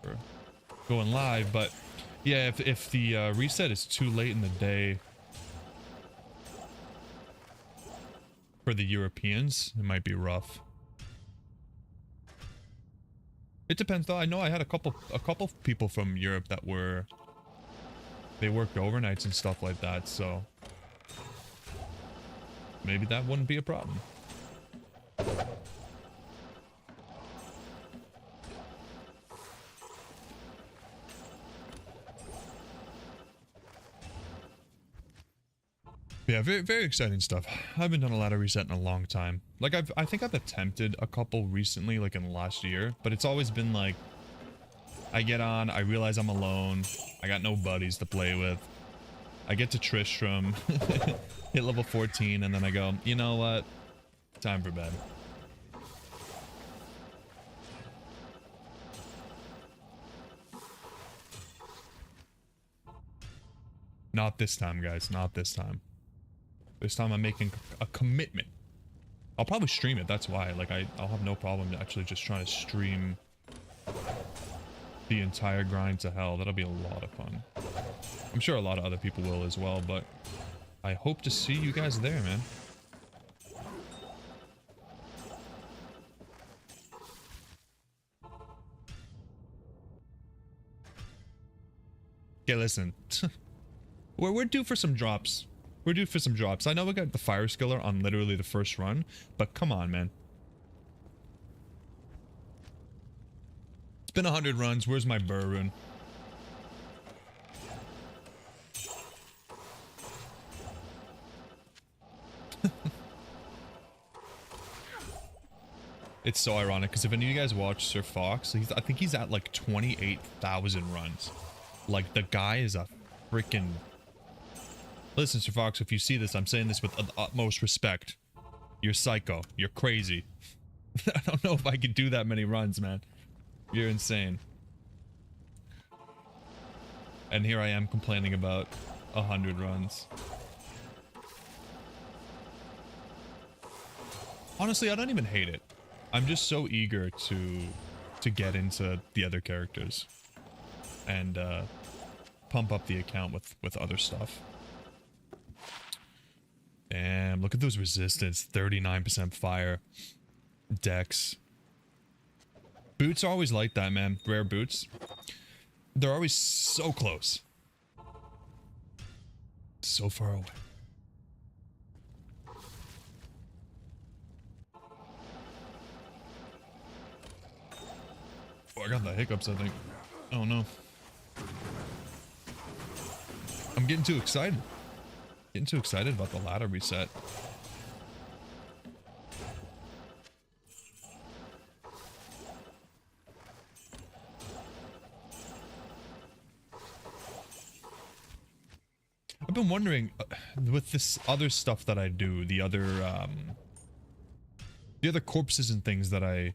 for going live. But yeah, if the reset is too late in the day for the Europeans, it might be rough. It depends though. I know I had a couple people from Europe that they worked overnights and stuff like that, so maybe that wouldn't be a problem. Yeah, very, very exciting stuff. I haven't done a ladder reset in a long time. Like I think I've attempted a couple recently, like in the last year, but it's always been like, I get on, I realize I'm alone, I got no buddies to play with, I get to Tristram, hit level 14, and then I go, you know what, time for bed. Not this time, guys, not this time. This time I'm making a commitment. I'll probably stream it, that's why. Like, I'll have no problem actually just trying to stream the entire grind to hell. That'll be a lot of fun. I'm sure a lot of other people will as well, but I hope to see you guys there, man. Okay, listen. We're due for some drops. We're due for some drops. I know we got the fire skiller on literally the first run, but come on, man. It's been 100 runs. Where's my BER rune? It's so ironic because if any of you guys watch Sir Fox, I think he's at like 28,000 runs. Like the guy is a freaking... Listen, Sir Fox, if you see this, I'm saying this with the utmost respect. You're psycho. You're crazy. I don't know if I could do that many runs, man. You're insane. And here I am complaining about 100 runs. Honestly, I don't even hate it. I'm just so eager to get into the other characters and pump up the account with other stuff. Damn, look at those resistance, 39% fire, dex. Boots are always like that, man. Rare boots. They're always so close. So far away. Oh, I got the hiccups, I think. Oh no. I'm getting too excited. Getting too excited about the ladder reset. wondering, with this other stuff that I do, the other corpses and things that I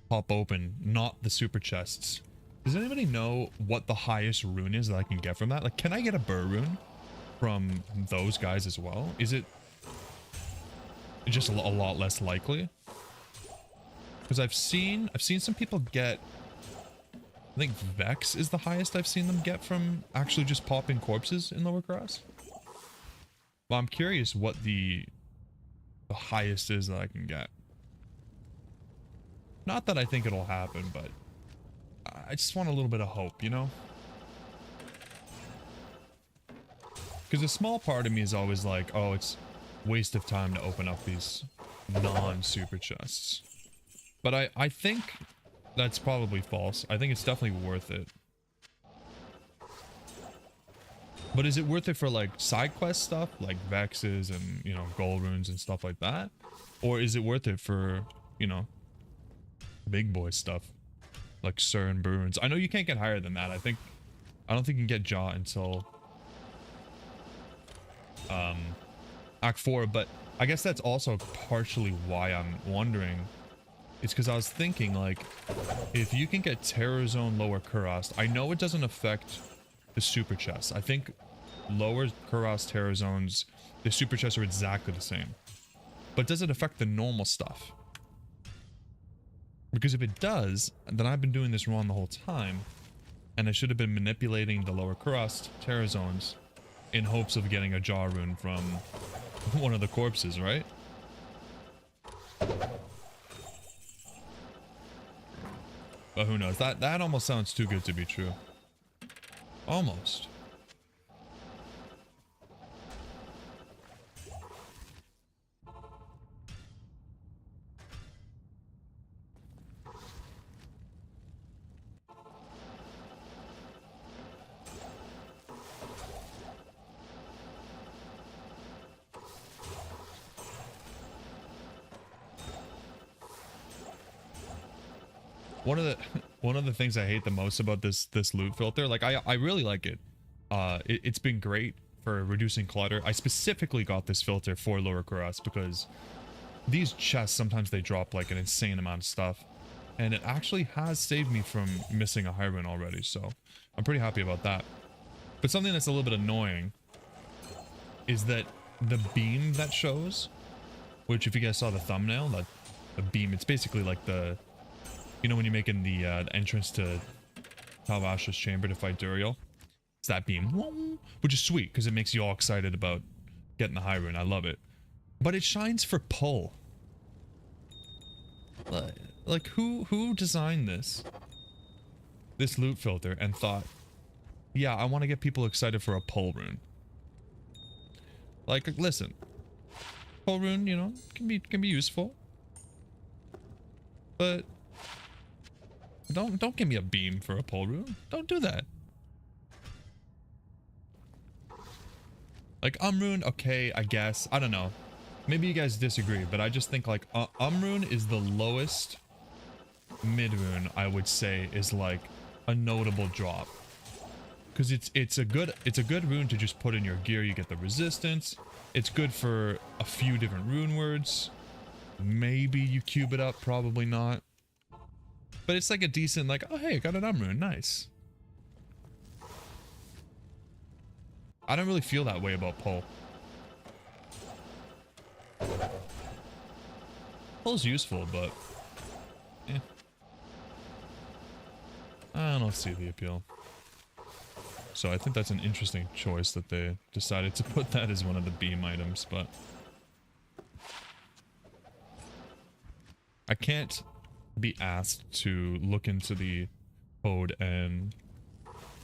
pop open, not the super chests. Does anybody know what the highest rune is that I can get from that? Like, can I get a BER rune from those guys as well? Is it just a lot less likely? Because I've seen some people get, I think Vex is the highest I've seen them get from actually just popping corpses in lower Kurast. Well, I'm curious what the highest is that I can get. Not that I think it'll happen, but I just want a little bit of hope, you know? Because a small part of me is always like, oh, it's waste of time to open up these non-super chests. But I think that's probably false. I think it's definitely worth it. But is it worth it for like side quest stuff, like Vexes and, you know, gold runes and stuff like that? Or is it worth it for, you know, big boy stuff like SUR and runes? I know you can't get higher than that. I don't think you can get Jaw until Act 4, but I guess that's also partially why I'm wondering. It's because I was thinking, like, if you can get Terror Zone lower Kurast, I know it doesn't affect the super chests. I think lower Kurast Terror Zones, the super chests are exactly the same. But does it affect the normal stuff? Because if it does, then I've been doing this wrong the whole time, and I should have been manipulating the lower Kurast Terror Zones in hopes of getting a Jaw rune from one of the corpses, right? But who knows? That almost sounds too good to be true. Almost. One of the things I hate the most about this loot filter, like I really like it. It's been great for reducing clutter. I specifically got this filter for lower Kurast because these chests, sometimes they drop like an insane amount of stuff, and it actually has saved me from missing a high rune already, so I'm pretty happy about that. But something that's a little bit annoying is that the beam that shows, which if you guys saw the thumbnail, that the beam, it's basically like the, you know, when you're making the entrance to Talvash's chamber to fight Duriel, it's that beam, which is sweet because it makes you all excited about getting the high rune. I love it, but it shines for pull. Like who designed this loot filter and thought, yeah, I want to get people excited for a pull rune? Like, listen, pull rune, you know, can be useful, but don't give me a beam for a pull rune. Don't do that. Like, rune, okay, I guess. I don't know. Maybe you guys disagree, but I just think like rune is the lowest mid rune, I would say, is like a notable drop. Because it's a good rune to just put in your gear. You get the resistance. It's good for a few different rune words. Maybe you cube it up, probably not. But it's like a decent, like, oh hey, I got an rune, nice. I don't really feel that way about pull. Pull's useful, but eh. I don't see the appeal. So I think that's an interesting choice that they decided to put that as one of the beam items, but I can't be asked to look into the code and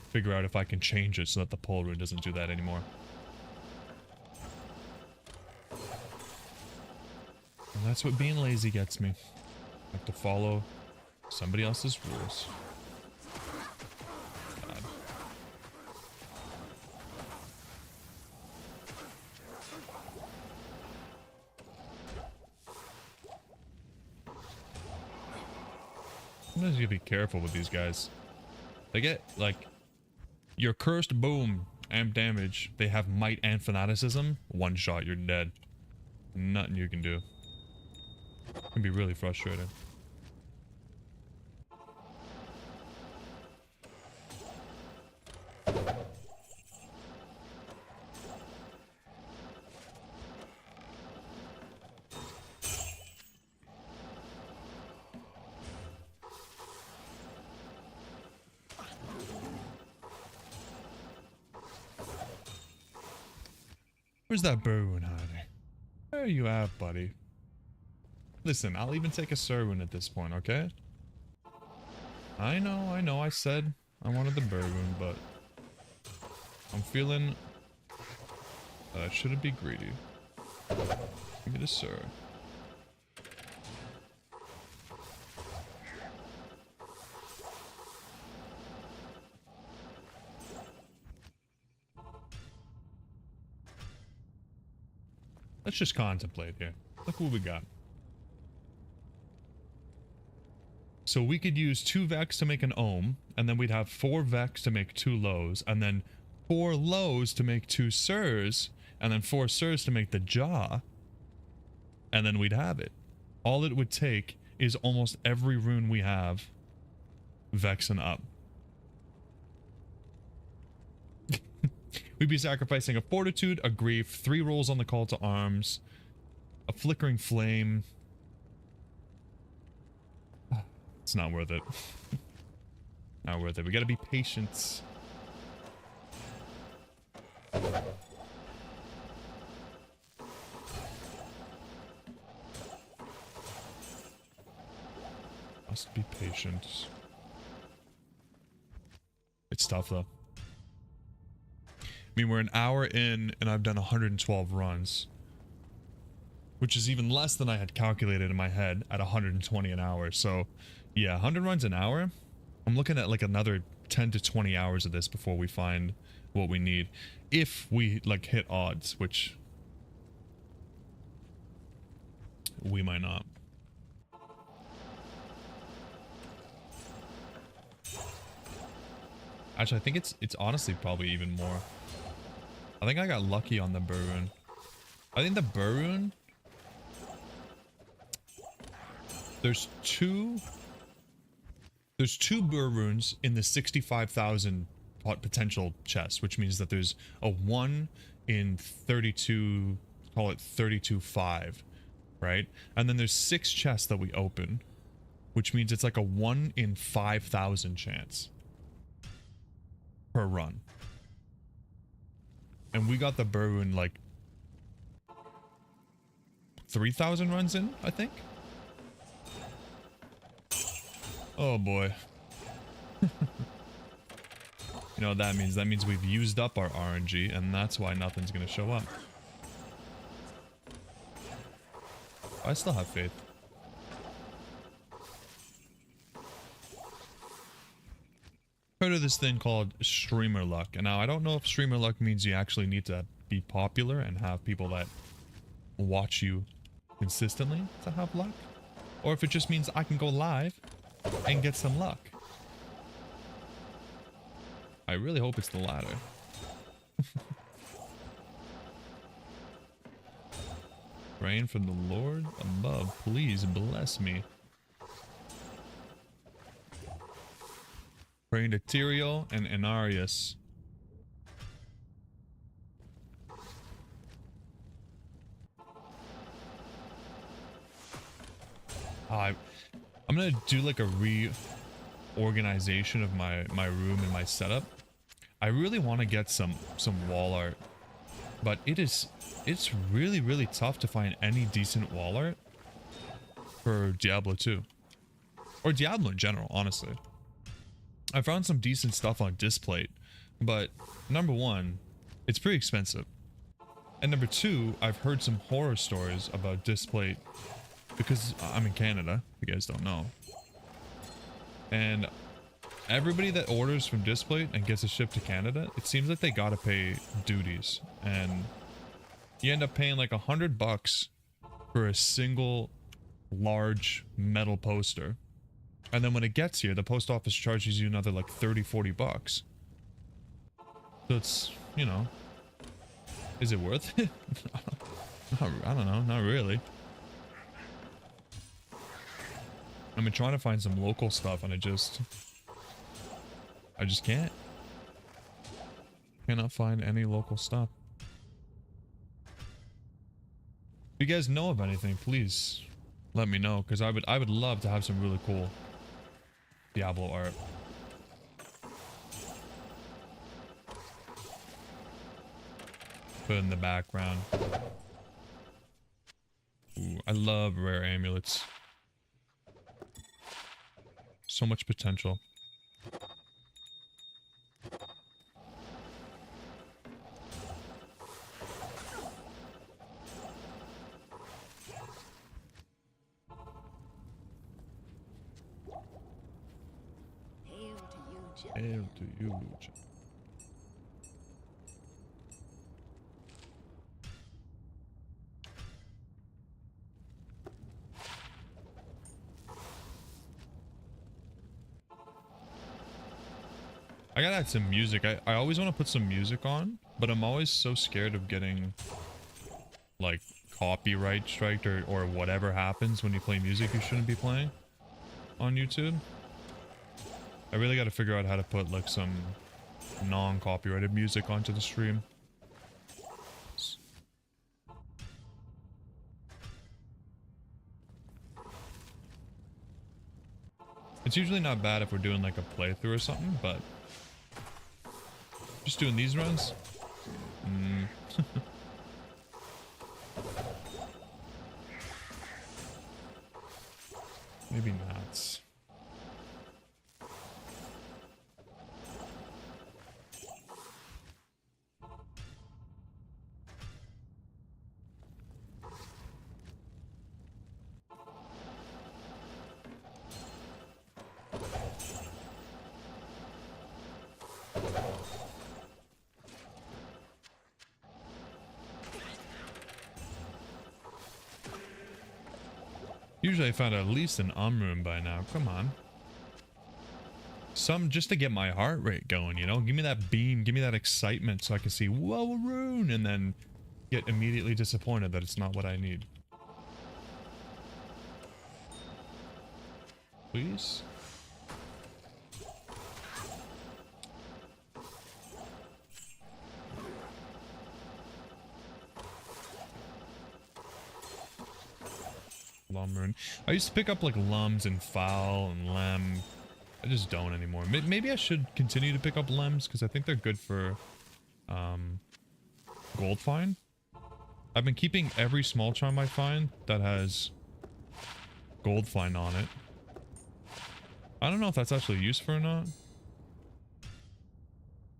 figure out if I can change it so that the pull rune doesn't do that anymore. And that's what being lazy gets me. I have to follow somebody else's rules. God. Sometimes you gotta be careful with these guys. They get, like, you're cursed, boom, amp damage. They have might and fanaticism. One shot, you're dead. Nothing you can do. It can be really frustrating. Where's that Berwyn hiding? Where are you at, buddy? Listen, I'll even take a Serwyn at this point, okay? I know, I said I wanted the Berwyn, but I'm feeling I shouldn't be greedy. Give me the SUR. Let's just contemplate here. Look what we got. So we could use 2 Vex to make an Ohm, and then we'd have 4 Vex to make 2 Lows, and then 4 Lows to make 2 SURs, and then 4 SURs to make the Jaw, and then we'd have it. All it would take is almost every rune we have, Vex and up. We'd be sacrificing a Fortitude, a Grief, 3 rolls on the Call to Arms, a Flickering Flame. It's not worth it. Not worth it. We gotta be patient. Must be patient. It's tough though. I mean, we're an hour in and I've done 112 runs. Which is even less than I had calculated in my head at 120 an hour. So, yeah, 100 runs an hour. I'm looking at like another 10 to 20 hours of this before we find what we need. If we like hit odds, which we might not. Actually, I think it's honestly probably even more. I think I got lucky on the Berwyn. I think the Berwyn, there's two Berwyns in the 65,000 potential chest, which means that there's a 1 in 32, call it 32.5, right? And then there's 6 chests that we open, which means it's like a 1 in 5,000 chance per run. And we got the Berwyn like 3,000 runs in, I think. Oh boy. You know what that means? That means we've used up our RNG, and that's why nothing's gonna show up. I still have faith. Heard of this thing called streamer luck, and now I don't know if streamer luck means you actually need to be popular and have people that watch you consistently to have luck, or if it just means I can go live and get some luck. I really hope it's the latter. Praying from the Lord above, please bless me. Praying to Tyrael and Inarius. I'm gonna do like a reorganization of my room and my setup. I really want to get some wall art, but it's really tough to find any decent wall art for Diablo 2 or Diablo in general, honestly. I found some decent stuff on Displate, but number 1, it's pretty expensive. And number 2, I've heard some horror stories about Displate because I'm in Canada, if you guys don't know. And everybody that orders from Displate and gets it shipped to Canada, it seems like they gotta pay duties. And you end up paying like $100 for a single large metal poster. And then when it gets here, the post office charges you another like 30-40 bucks. So So it's, you know, is it worth it? I don't know, not really. I've been trying to find some local stuff and I just can't. Cannot find any local stuff. If you guys know of anything, please let me know, because I would love to have some really cool Diablo art. Put it in the background. Ooh, I love rare amulets. So much potential. Hail to you, Jack. I gotta add some music. I always want to put some music on, but I'm always so scared of getting like copyright striked or whatever happens when you play music you shouldn't be playing on YouTube. I really got to figure out how to put like some non-copyrighted music onto the stream. It's usually not bad if we're doing like a playthrough or something, but just doing these runs? Maybe not. Usually I found at least an rune by now. Come on. Some just to get my heart rate going, you know? Give me that beam, give me that excitement so I can see, whoa, a rune, and then get immediately disappointed that it's not what I need. Please? Rune. I used to pick up like lums and foul and lem. I just don't anymore. Maybe I should continue to pick up lems because I think they're good for gold find. I've been keeping every small charm I find that has gold find on it. I don't know if that's actually useful or not.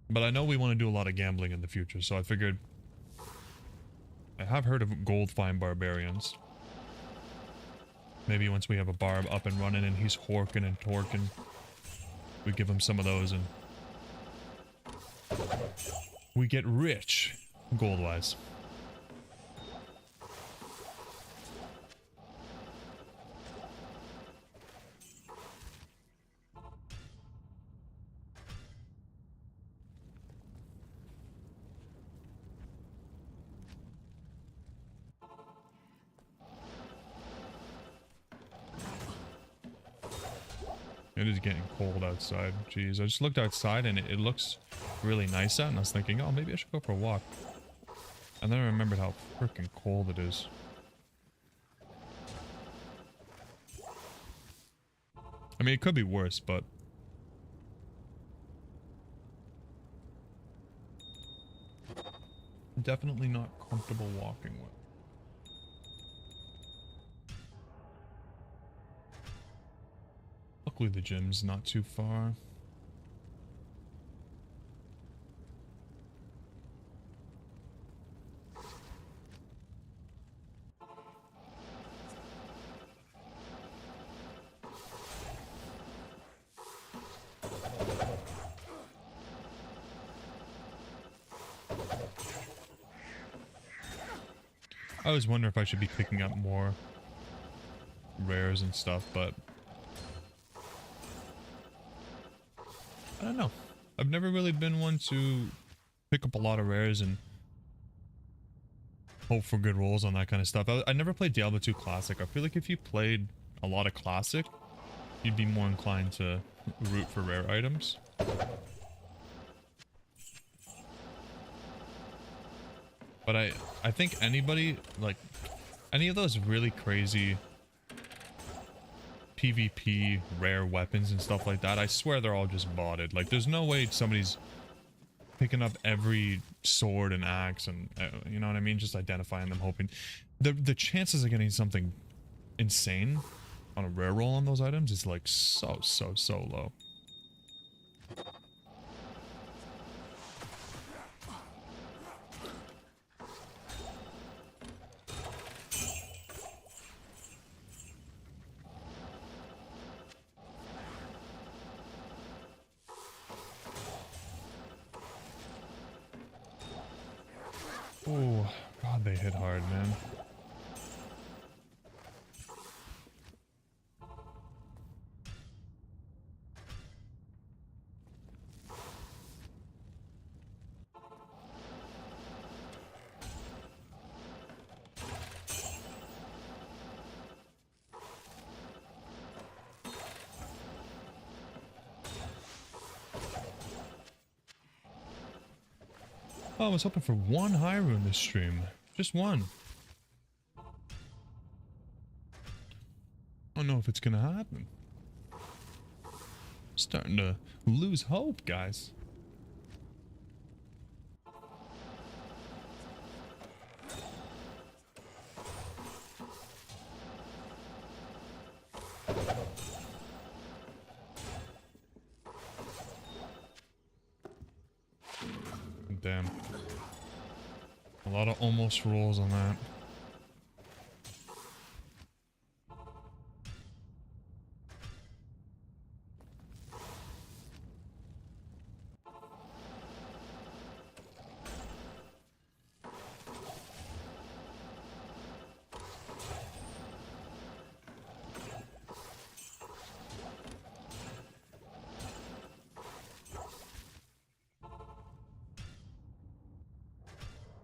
But I know we want to do a lot of gambling in the future, so I figured I have heard of gold find barbarians. Maybe once we have a barb up and running and he's horking and torquing, we give him some of those and we get rich gold-wise. It is getting cold outside. Jeez, I just looked outside and it looks really nice out and I was thinking, oh, maybe I should go for a walk. And then I remembered how freaking cold it is. I mean, it could be worse, but definitely not comfortable walking with. Luckily the gym's not too far. I always wonder if I should be picking up more rares and stuff, but I don't know. I've never really been one to pick up a lot of rares and hope for good rolls on that kind of stuff. I never played Diablo 2 Classic. I feel like if you played a lot of Classic, you'd be more inclined to root for rare items. But I think anybody, like, any of those really crazy PvP rare weapons and stuff like that, I swear they're all just botted. Like, there's no way somebody's picking up every sword and axe and, you know what I mean? Just identifying them, hoping. The chances of getting something insane on a rare roll on those items is like so low. Oh, God, they hit hard, man. Oh, I was hoping for one high rune this stream. Just one. I don't know if it's gonna happen. Starting to lose hope, guys. Damn. A lot of almost rolls on that.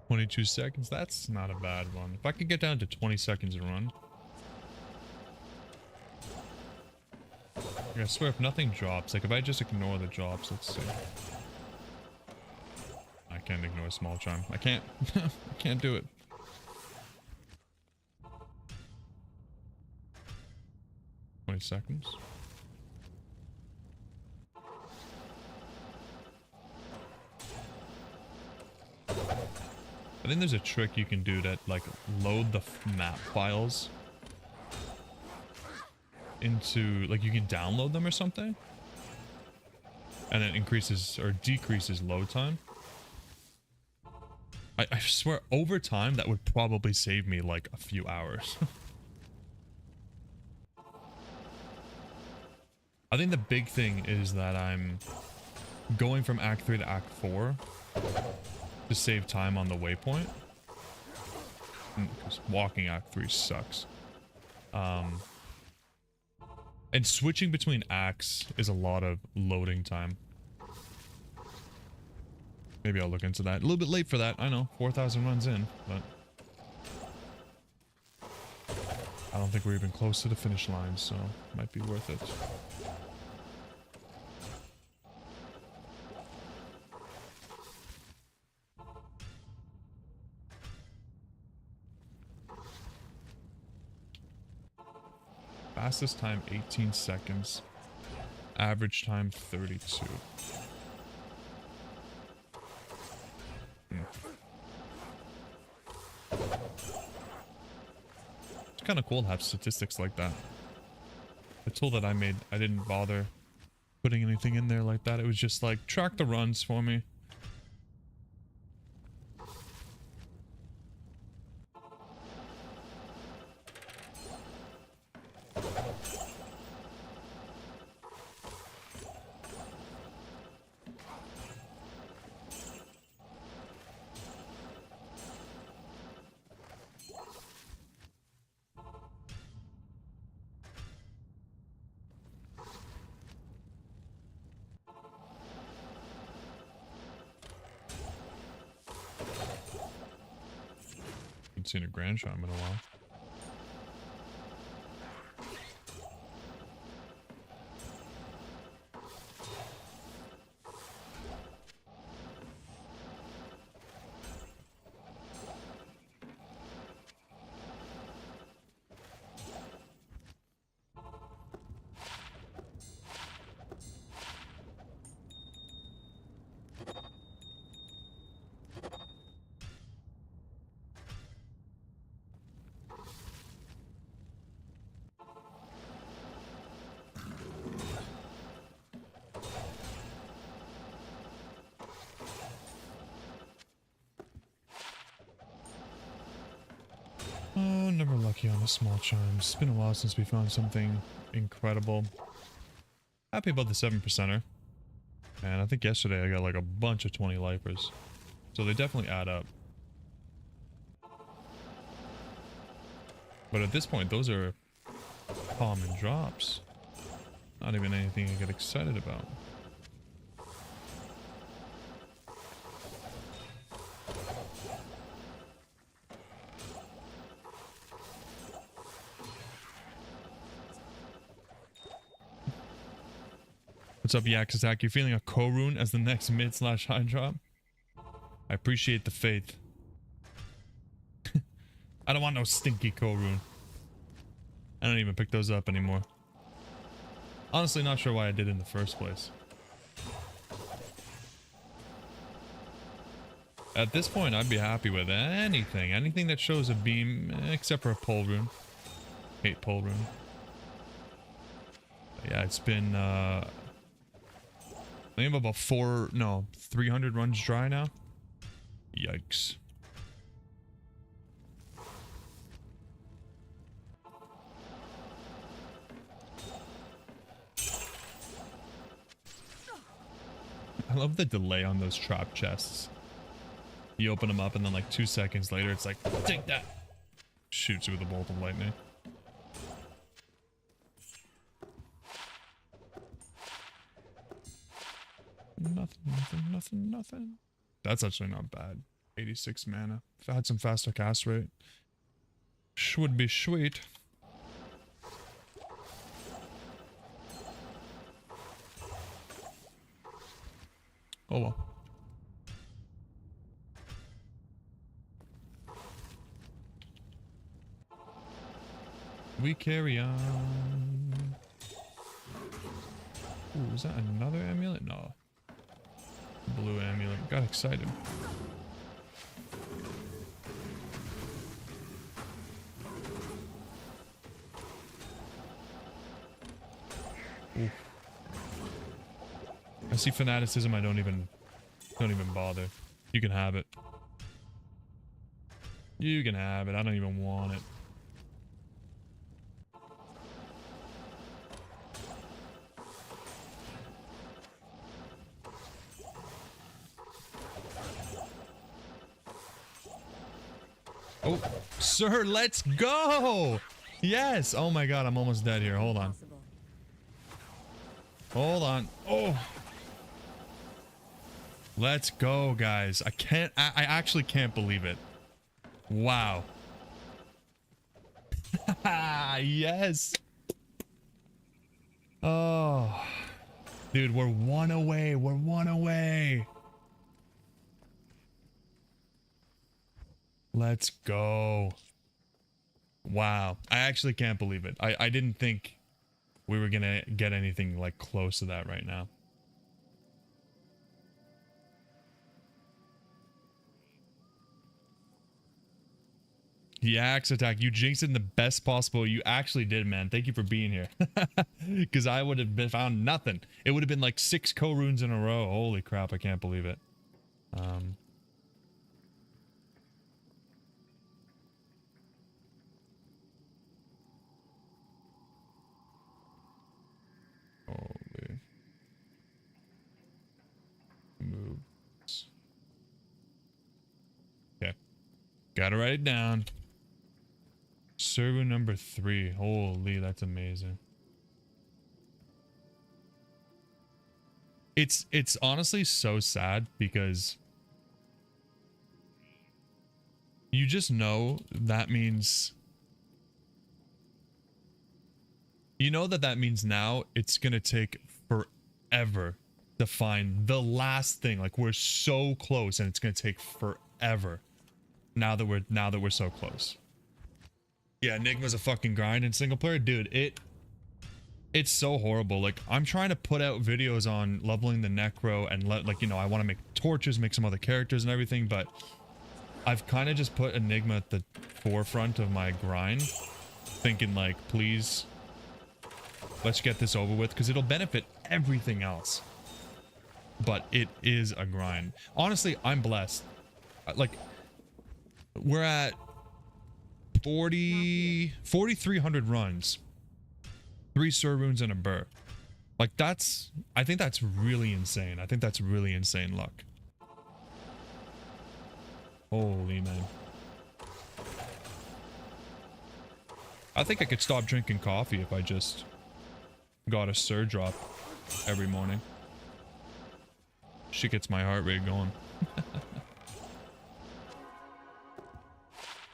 "22 seconds, that's not a bad one. If I could get down to 20 seconds a run. I swear, if nothing drops, like if I just ignore the drops, let's see. I can't ignore small charm. I can't. I can't do it. "20 seconds. I think there's a trick you can do that, like, load the map files into, like, you can download them or something, and it increases or decreases load time. I swear, over time, that would probably save me, like, a few hours. I think the big thing is that I'm going from Act 3 to Act 4 to save time on the waypoint. Because walking Act 3 sucks. And switching between acts is a lot of loading time. Maybe I'll look into that. A little bit late for that, I know. 4,000 runs in, but I don't think we're even close to the finish line, so might be worth it. Fastest time 18 seconds. Average time 32. It's kind of cool to have statistics like that. The tool that I made, I didn't bother putting anything in there like that. It was just like, track the runs for me. haven't seen a Grand Charm in a while. Oh, never lucky on the small charms. It's been a while since we found something incredible. Happy about the 7%er. And I think yesterday I got like a bunch of 20 lifers. So they definitely add up. But at this point, those are common drops. Not even anything I get excited about. What's up, Yax Attack? You feeling a co-rune as the next mid/high drop? I appreciate the faith. I don't want no stinky co-rune. I don't even pick those up anymore. Honestly, not sure why I did in the first place. At this point, I'd be happy with anything. Anything that shows a beam, except for a pole rune. Hate pole rune. But yeah, it's been, I think I'm about 300 runs dry now. Yikes. I love the delay on those trap chests. You open them up and then like 2 seconds later it's like, take that! Shoots you with a bolt of lightning. Nothing. That's actually not bad. 86 mana. If I had some faster cast rate, would be sweet. Oh well. We carry on. Ooh, is that another amulet? No. Blue amulet. Got excited. Ooh. I see fanaticism. I don't even bother. You can have it. You can have it. I don't even want it. Oh, sir, let's go! Yes! Oh my god, I'm almost dead here. Hold on. Hold on. Oh! Let's go, guys. I actually can't believe it. Wow. Yes! Oh. Dude, we're one away. We're one away. Let's go. Wow. I actually can't believe it. I didn't think we were gonna get anything like close to that right now. The axe attack. You jinxed it in the best possible. You actually did, man. Thank you for being here. Because I would have been found nothing. It would have been like 6 co-runes in a row. Holy crap, I can't believe it. Holy. Moves. Okay. Gotta write it down. Server number 3. Holy, that's amazing. It's honestly so sad because you just know that means... You know that means now it's gonna take forever to find the last thing. Like, we're so close and it's gonna take forever. Now that we're so close. Yeah, Enigma's a fucking grind in single player. Dude, it's so horrible. Like, I'm trying to put out videos on leveling the Necro and like, you know, I want to make torches, make some other characters and everything, but I've kind of just put Enigma at the forefront of my grind, thinking like, please, let's get this over with, because it'll benefit everything else. But it is a grind. Honestly, I'm blessed. Like, we're at 4,300 runs, 3 SUR runes and a BER. Like, I think that's really insane. I think that's really insane luck. Holy man. I think I could stop drinking coffee if I just got a SUR drop every morning. Shit gets my heart rate going.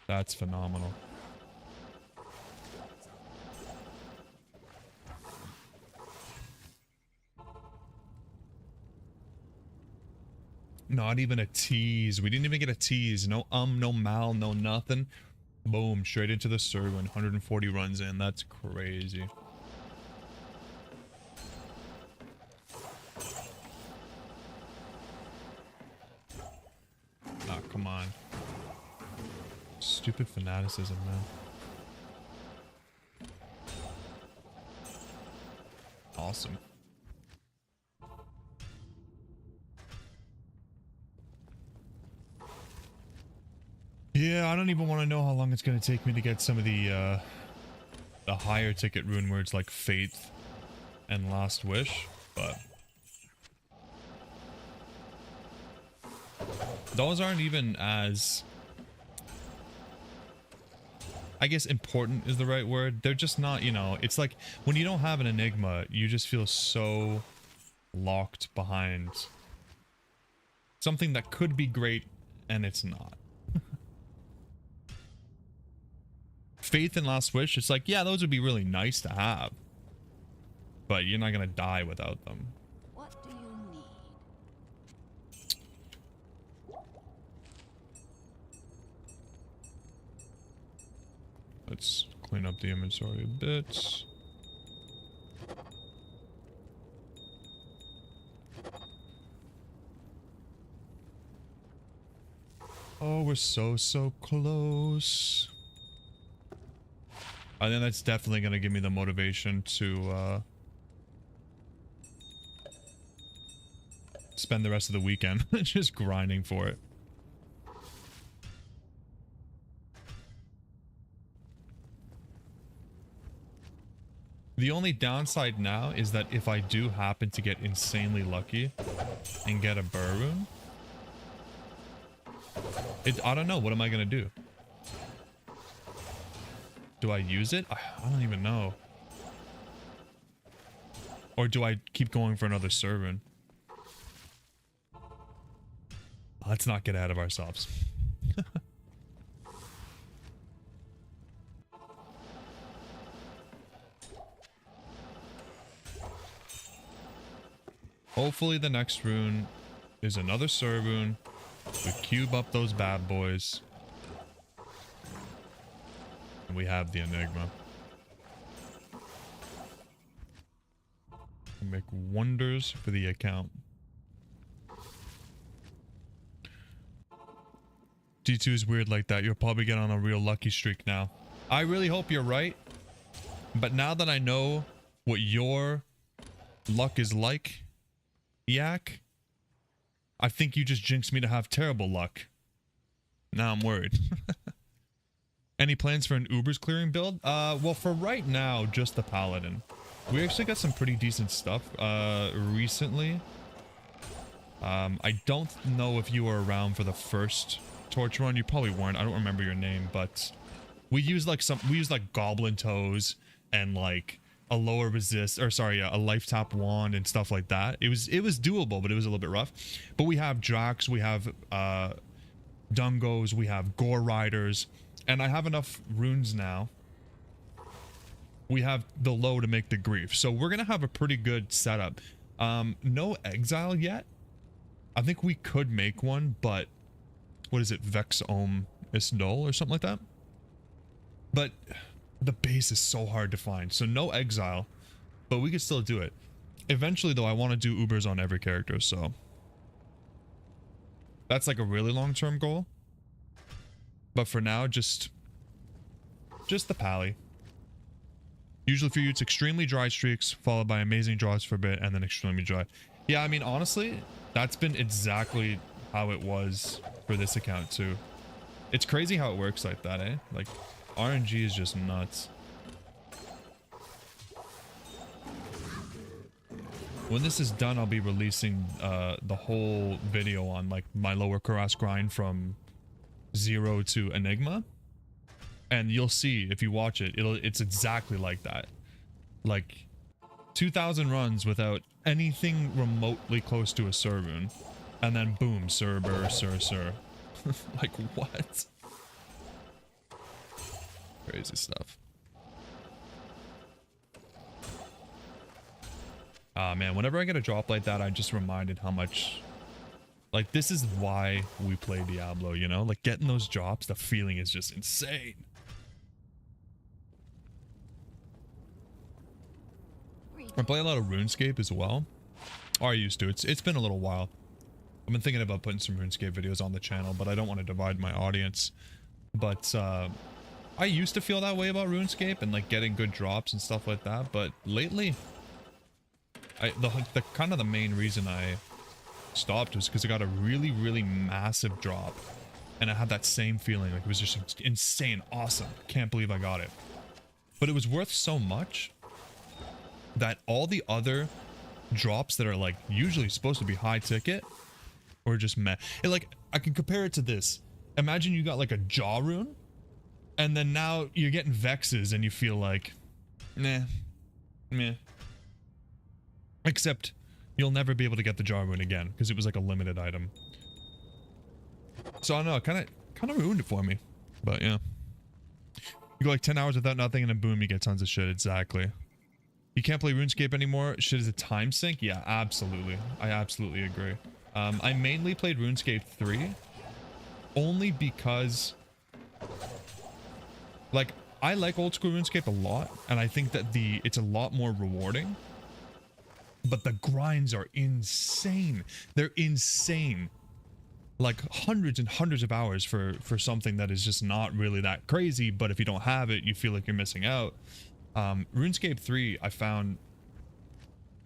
That's phenomenal. Not even a tease. We didn't even get a tease. No no mal, no nothing. Boom, straight into the SUR when 140 runs in. That's crazy. Ah, come on. Stupid fanaticism, man. Awesome. Yeah, I don't even want to know how long it's going to take me to get some of the higher ticket rune words like Faith and Last Wish, but those aren't even as, I guess, important is the right word. They're just not, you know, it's like when you don't have an Enigma, you just feel so locked behind something that could be great and it's not. Faith and Last Wish, it's like, yeah, those would be really nice to have, but you're not gonna die without them. What do you need? Let's clean up the inventory a bit. Oh, we're so close. I think that's definitely going to give me the motivation to spend the rest of the weekend just grinding for it. The only downside now is that if I do happen to get insanely lucky and get a BER rune, I don't know, what am I going to do? Do I use it? I don't even know. Or do I keep going for another SUR rune? Let's not get ahead of ourselves. Hopefully the next rune is another SUR rune. We cube up those bad boys. We have the Enigma. We make wonders for the account. D2 is weird like that. You'll probably get on a real lucky streak now. I really hope you're right. But now that I know what your luck is like, Yak, I think you just jinxed me to have terrible luck. Now I'm worried. Any plans for an Uber's clearing build? Well, for right now, just the Paladin. We actually got some pretty decent stuff recently. I don't know if you were around for the first torch run. You probably weren't. I don't remember your name, but we used like goblin toes and like a lower resist, or sorry, a life tap wand and stuff like that. It was doable, but it was a little bit rough. But we have Drax, we have Dungos, we have Gore Riders, and I have enough runes now. We have the low to make the grief, so we're gonna have a pretty good setup. No exile yet. I think we could make one, but what is it, Vex Ohm Isdol or something like that? But the base is so hard to find, so no exile, but we could still do it. Eventually though, I want to do Ubers on every character, so that's like a really long-term goal. But for now, just the pally. Usually for you, it's extremely dry streaks, followed by amazing draws for a bit, and then extremely dry. Yeah, I mean, honestly, that's been exactly how it was for this account too. It's crazy how it works like that, eh? Like, RNG is just nuts. When this is done, I'll be releasing the whole video on like my lower Kurast grind from 0 to Enigma. And you'll see, if you watch it, it's exactly like that. Like 2,000 runs without anything remotely close to a SUR rune. And then boom, SUR, BER, SUR, SUR. Like what? Crazy stuff. Ah man, whenever I get a drop like that, I'm just reminded how much, like, this is why we play Diablo, you know? Like, getting those drops, the feeling is just insane. I play a lot of RuneScape as well. Or I used to. It's been a little while. I've been thinking about putting some RuneScape videos on the channel, but I don't want to divide my audience. But I used to feel that way about RuneScape and like getting good drops and stuff like that, but lately the kind of the main reason I stopped was because I got a really massive drop and I had that same feeling, like it was just insane, awesome, can't believe I got it. But it was worth so much that all the other drops that are like usually supposed to be high ticket or just meh. And like, I can compare it to this. Imagine you got like a jaw rune and then now you're getting vexes and you feel like meh. Except you'll never be able to get the jaw rune again because it was like a limited item. So I don't know, it kind of ruined it for me. But yeah, you go like 10 hours without nothing and then boom, you get tons of shit. Exactly. You can't play RuneScape anymore. Shit is a time sink. Yeah, absolutely. I absolutely agree. I mainly played RuneScape 3 only because, like, I like old school RuneScape a lot, and I think that it's a lot more rewarding. But the grinds are insane. They're insane. Like hundreds and hundreds of hours for something that is just not really that crazy, but if you don't have it, you feel like you're missing out. RuneScape 3, I found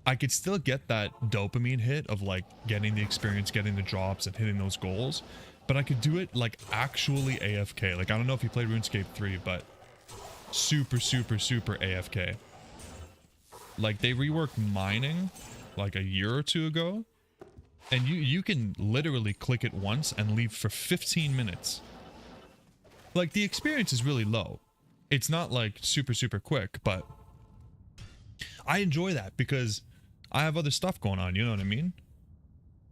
I could still get that dopamine hit of like getting the experience, getting the drops and hitting those goals, but I could do it like actually AFK. Like, I don't know if you played RuneScape 3, but super AFK. Like, they reworked mining like a year or two ago, and you can literally click it once and leave for 15 minutes. Like, the experience is really low. It's not like super quick, but I enjoy that because I have other stuff going on, you know what I mean?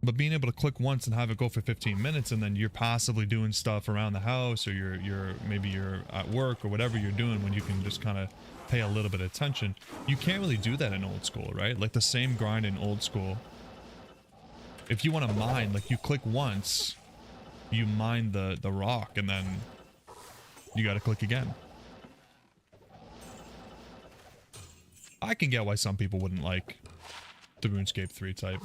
But being able to click once and have it go for 15 minutes and then you're passively doing stuff around the house, or maybe you're at work or whatever you're doing, when you can just kind of pay a little bit of attention. You can't really do that in old school, right? Like the same grind in old school. If you want to mine, like you click once, you mine the rock and then you got to click again. I can get why some people wouldn't like the RuneScape 3 type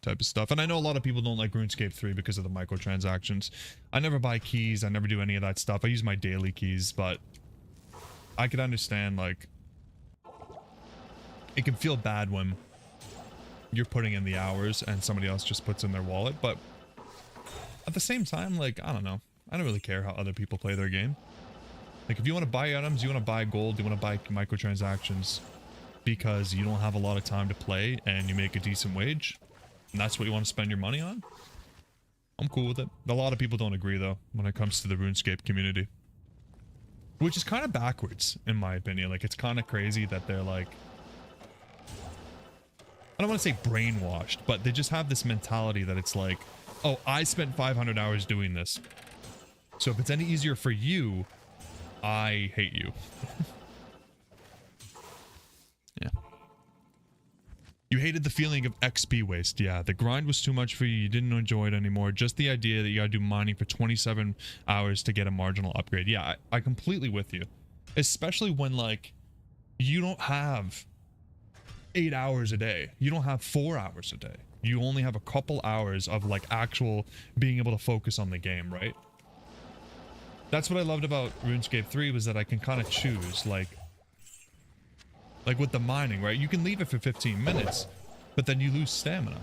of stuff. And I know a lot of people don't like RuneScape 3 because of the microtransactions. I never buy keys. I never do any of that stuff. I use my daily keys, but I could understand, like, it can feel bad when you're putting in the hours and somebody else just puts in their wallet. But at the same time, like, I don't know. I don't really care how other people play their game. Like, if you want to buy items, you want to buy gold, you want to buy microtransactions because you don't have a lot of time to play and you make a decent wage, and that's what you want to spend your money on, I'm cool with it. A lot of people don't agree, though, when it comes to the RuneScape community. Which is kind of backwards, in my opinion. Like, it's kind of crazy that they're like, I don't want to say brainwashed, but they just have this mentality that it's like, oh, I spent 500 hours doing this. So if it's any easier for you, I hate you. Yeah. You hated the feeling of XP waste. Yeah, the grind was too much for you. You didn't enjoy it anymore. Just the idea that you gotta do mining for 27 hours to get a marginal upgrade. Yeah, I completely with you. Especially when, like, you don't have 8 hours a day. You don't have 4 hours a day. You only have a couple hours of, like, actual being able to focus on the game, right? That's what I loved about RuneScape 3, was that I can kind of choose, like with the mining, right? You can leave it for 15 minutes, but then you lose stamina.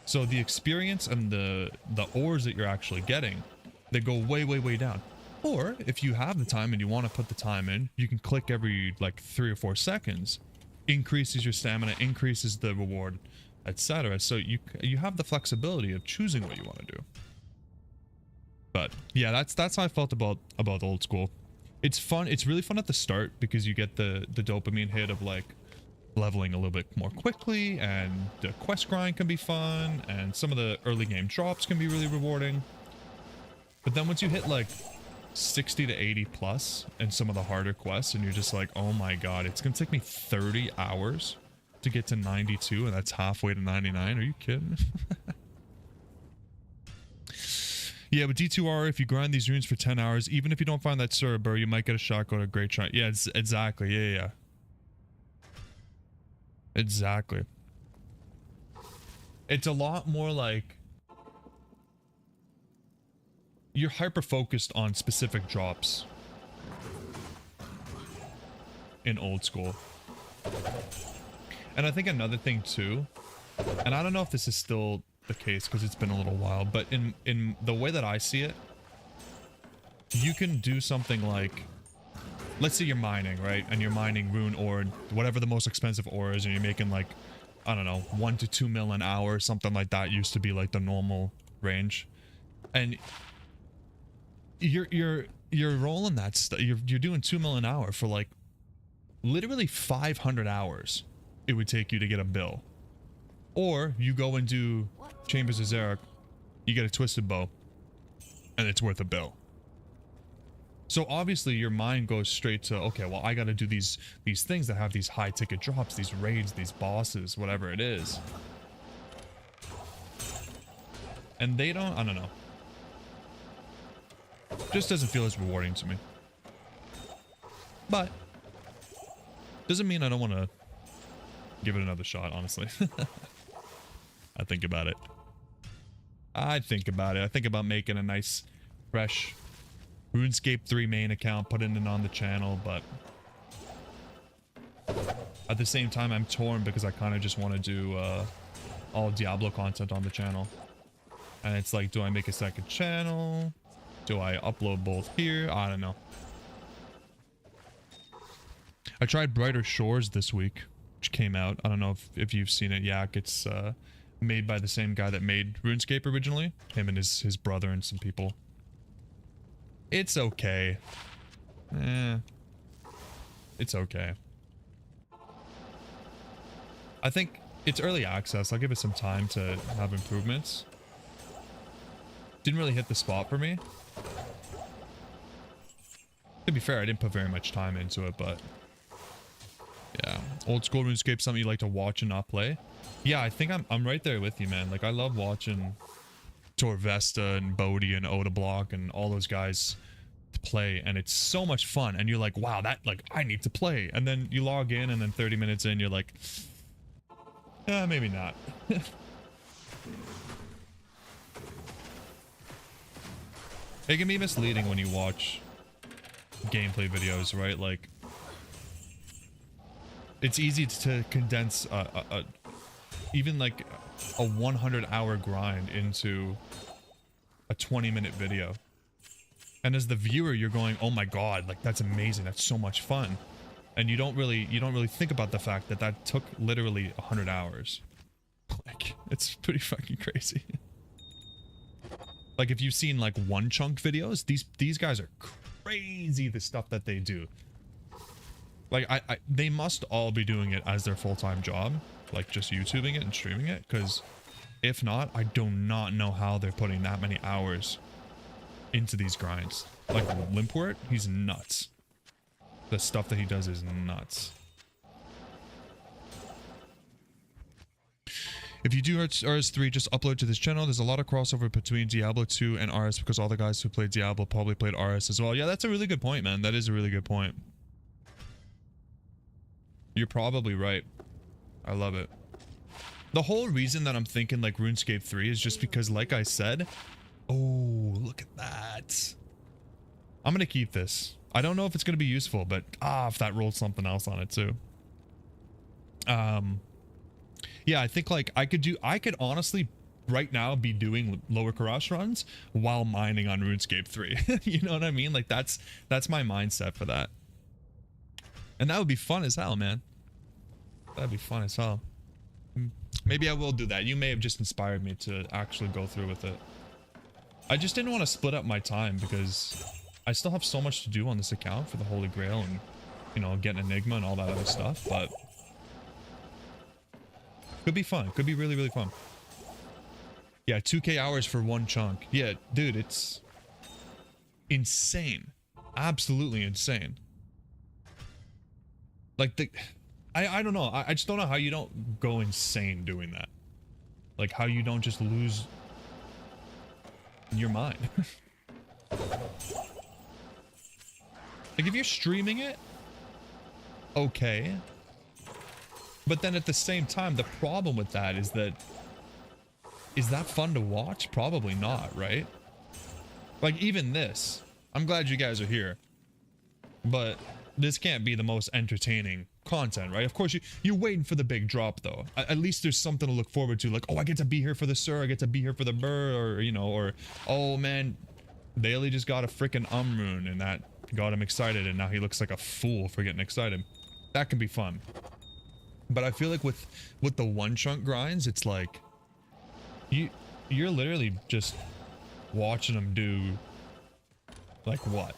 So the experience and the ores that you're actually getting, they go way, way, way down. Or if you have the time and you want to put the time in, you can click every like 3 or 4 seconds, increases your stamina, increases the reward, etc. So you have the flexibility of choosing what you want to do. But yeah, that's how I felt about old school. It's fun. It's really fun at the start because you get the dopamine hit of like leveling a little bit more quickly, and the quest grind can be fun, and some of the early game drops can be really rewarding. But then once you hit like 60 to 80 plus and some of the harder quests, and you're just like, oh my god, it's gonna take me 30 hours to get to 92, and that's halfway to 99. Are you kidding? Yeah, but D2R, if you grind these runes for 10 hours, even if you don't find that SUR, bro, you might get a shotgun, a great shot. Yeah, exactly. Yeah. Exactly. It's a lot more like you're hyper focused on specific drops in old school. And I think another thing too, and I don't know if this is still the case because it's been a little while, but in the way that I see it, you can do something like, let's say you're mining, right? And you're mining rune ore, whatever the most expensive ore is, and you're making like, I don't know, 1 to 2 mil an hour, something like that used to be like the normal range. And you're rolling that stuff, you're doing 2 mil an hour for like literally 500 hours it would take you to get a bill. Or you go and do Chambers of Xeric, you get a twisted bow, and it's worth a bill. So obviously your mind goes straight to, okay, well, I got to do these things that have these high ticket drops, these raids, these bosses, whatever it is. And they don't, I don't know. Just doesn't feel as rewarding to me. But doesn't mean I don't want to give it another shot, honestly. I think about it. I think about making a nice, fresh RuneScape 3 main account, putting it on the channel, but at the same time, I'm torn because I kind of just want to do all Diablo content on the channel. And it's like, do I make a second channel? Do I upload both here? I don't know. I tried Brighter Shores this week, which came out. I don't know if you've seen it. Yeah, it's made by the same guy that made RuneScape originally. Him and his brother and some people. It's okay. It's okay. I think it's early access. I'll give it some time to have improvements. Didn't really hit the spot for me. To be fair, I didn't put very much time into it, but yeah. Old school RuneScape, something you like to watch and not play? Yeah, I think I'm right there with you, man. Like, I love watching Torvesta and Bodhi and Odablock and all those guys play, and it's so much fun. And you're like, wow, that, like, I need to play. And then you log in, and then 30 minutes in, you're like, maybe not. It can be misleading when you watch gameplay videos, right? Like, it's easy to condense even like a 100-hour grind into a 20-minute video. And as the viewer, you're going, oh my god, like, that's amazing, that's so much fun. And you don't really think about the fact that that took literally 100 hours. Like, it's pretty fucking crazy. Like, if you've seen like one chunk videos, these guys are crazy, the stuff that they do. Like, they must all be doing it as their full-time job, like just YouTubing it and streaming it, because if not, I do not know how they're putting that many hours into these grinds. like Limpwort, he's nuts. The stuff that he does is nuts. If you do RS3, just upload to this channel. There's a lot of crossover between Diablo 2 and RS because all the guys who played Diablo probably played RS as well. Yeah, that's a really good point, man. That is a really good point. You're probably right. I love it. The whole reason that I'm thinking like RuneScape 3 is just because, like I said, oh, look at that. I'm going to keep this. I don't know if it's going to be useful, but if that rolled something else on it too. Yeah, I think like I could honestly right now be doing lower Kurast runs while mining on RuneScape 3. You know what I mean? Like that's my mindset for that. And that would be fun as hell, man. That'd be fun as hell. Maybe I will do that. You may have just inspired me to actually go through with it. I just didn't want to split up my time because I still have so much to do on this account for the Holy Grail and, you know, getting Enigma and all that other stuff, but could be fun. Could be really, really fun. Yeah, 2K hours for one chunk. Yeah, dude, it's insane. Absolutely insane. Like I don't know. I just don't know how you don't go insane doing that. Like how you don't just lose your mind. Like if you're streaming it, okay. But then at the same time, the problem with that is that fun to watch? Probably not, right? Like even this, I'm glad you guys are here, but this can't be the most entertaining content, right? Of course, you're waiting for the big drop though. At least there's something to look forward to, like, oh, I get to be here for the SUR, I get to be here for the BER, or, you know, or, oh man, Bailey just got a freaking rune and that got him excited and now he looks like a fool for getting excited. That can be fun. But I feel like with the one chunk grinds, it's like you're literally just watching him do like what?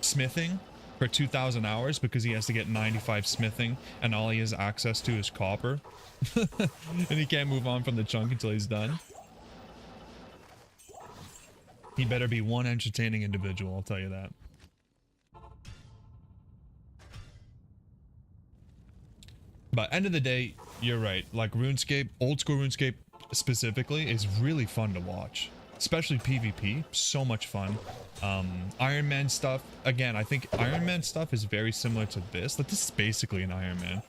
Smithing for 2,000 hours because he has to get 95 smithing and all he has access to is copper. And he can't move on from the chunk until he's done. He better be one entertaining individual, I'll tell you that. But end of the day, you're right. Like RuneScape, old school RuneScape specifically, is really fun to watch. Especially PvP, so much fun. Iron Man stuff, again, I think Iron Man stuff is very similar to this. Like this is basically an Iron Man.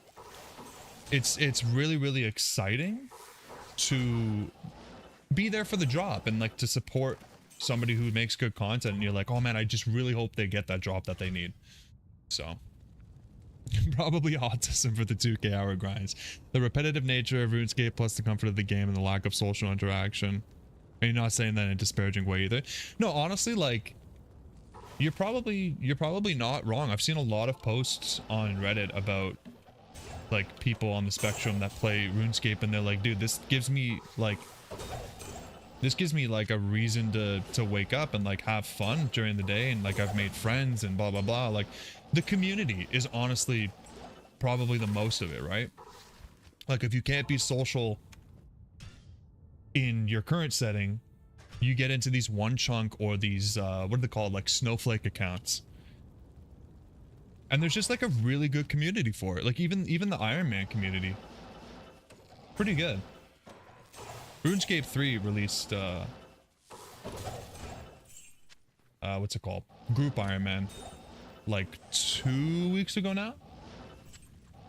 It's really, really exciting to be there for the drop and like to support somebody who makes good content and you're like, oh man, I just really hope they get that drop that they need. So probably autism for the 2K hour grinds. The repetitive nature of RuneScape plus the comfort of the game and the lack of social interaction. And you're not saying that in a disparaging way either. No, honestly, like you're probably not wrong. I've seen a lot of posts on Reddit about like people on the spectrum that play RuneScape and they're like, dude, this gives me like a reason to wake up and like have fun during the day and like I've made friends and blah blah blah. Like the community is honestly probably the most of it, right? Like if you can't be social in your current setting, you get into these one chunk or these what are they called, like snowflake accounts, and there's just like a really good community for it. Like even the Iron Man community, pretty good. RuneScape 3 released what's it called, Group Iron Man, like 2 weeks ago now,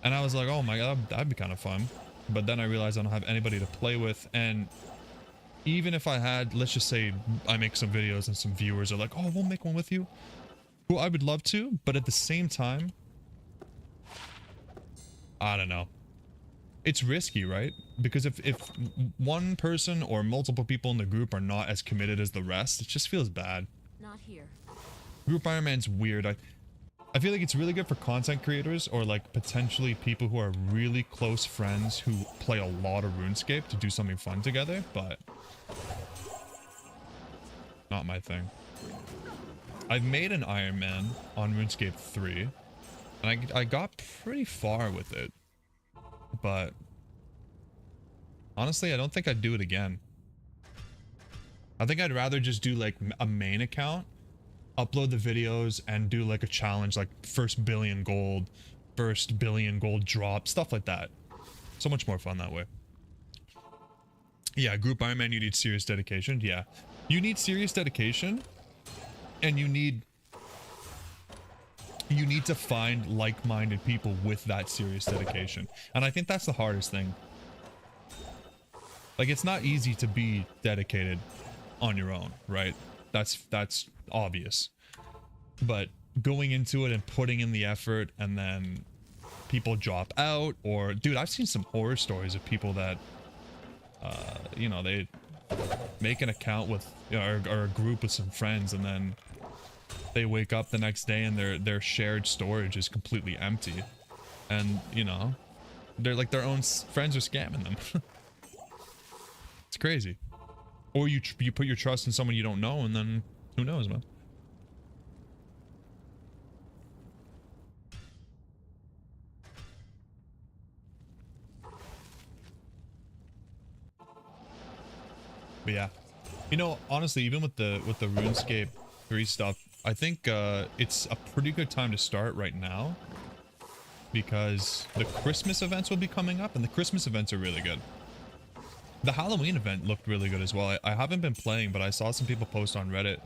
and I was like, oh my god, that'd be kind of fun. But then I realized I don't have anybody to play with, and even if I had, let's just say I make some videos and some viewers are like, oh, we'll make one with you. Well, I would love to, but at the same time, I don't know. It's risky, right? Because if one person or multiple people in the group are not as committed as the rest, it just feels bad. Not here. Group Iron Man's weird. I feel like it's really good for content creators or like potentially people who are really close friends who play a lot of RuneScape to do something fun together, but not my thing. I've made an Iron Man on RuneScape 3 and I got pretty far with it, but honestly I don't think I'd do it again. I think I'd rather just do like a main account upload the videos and do like a challenge, like first billion gold drop, stuff like that. So much more fun that way. Yeah, group Iron Man, you need serious dedication. Yeah, you need serious dedication, and you need to find like-minded people with that serious dedication. And I think that's the hardest thing. Like, it's not easy to be dedicated on your own, right? That's obvious. But going into it and putting in the effort, and then people drop out, or dude, I've seen some horror stories of people that you know, they make an account with, you know, or a group with some friends, and then they wake up the next day and their shared storage is completely empty, and you know, they're like, their own friends are scamming them. It's crazy. Or you put your trust in someone you don't know, and then who knows, man. But yeah, you know, honestly, even with the RuneScape 3 stuff, I think it's a pretty good time to start right now, because the Christmas events will be coming up, and the Christmas events are really good. The Halloween event looked really good as well. I haven't been playing, but I saw some people post on Reddit.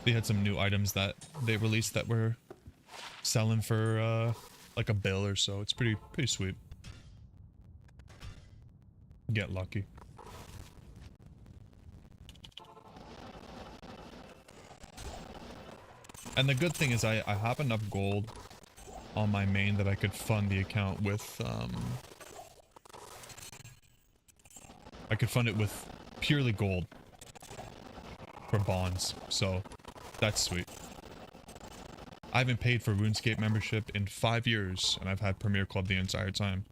They had some new items that they released that were selling for like a bill or so. It's pretty sweet. Get lucky. And the good thing is I have enough gold on my main that I could fund the account with I could fund it with purely gold for bonds, so that's sweet. I haven't paid for RuneScape membership in 5 years, and I've had Premier Club the entire time.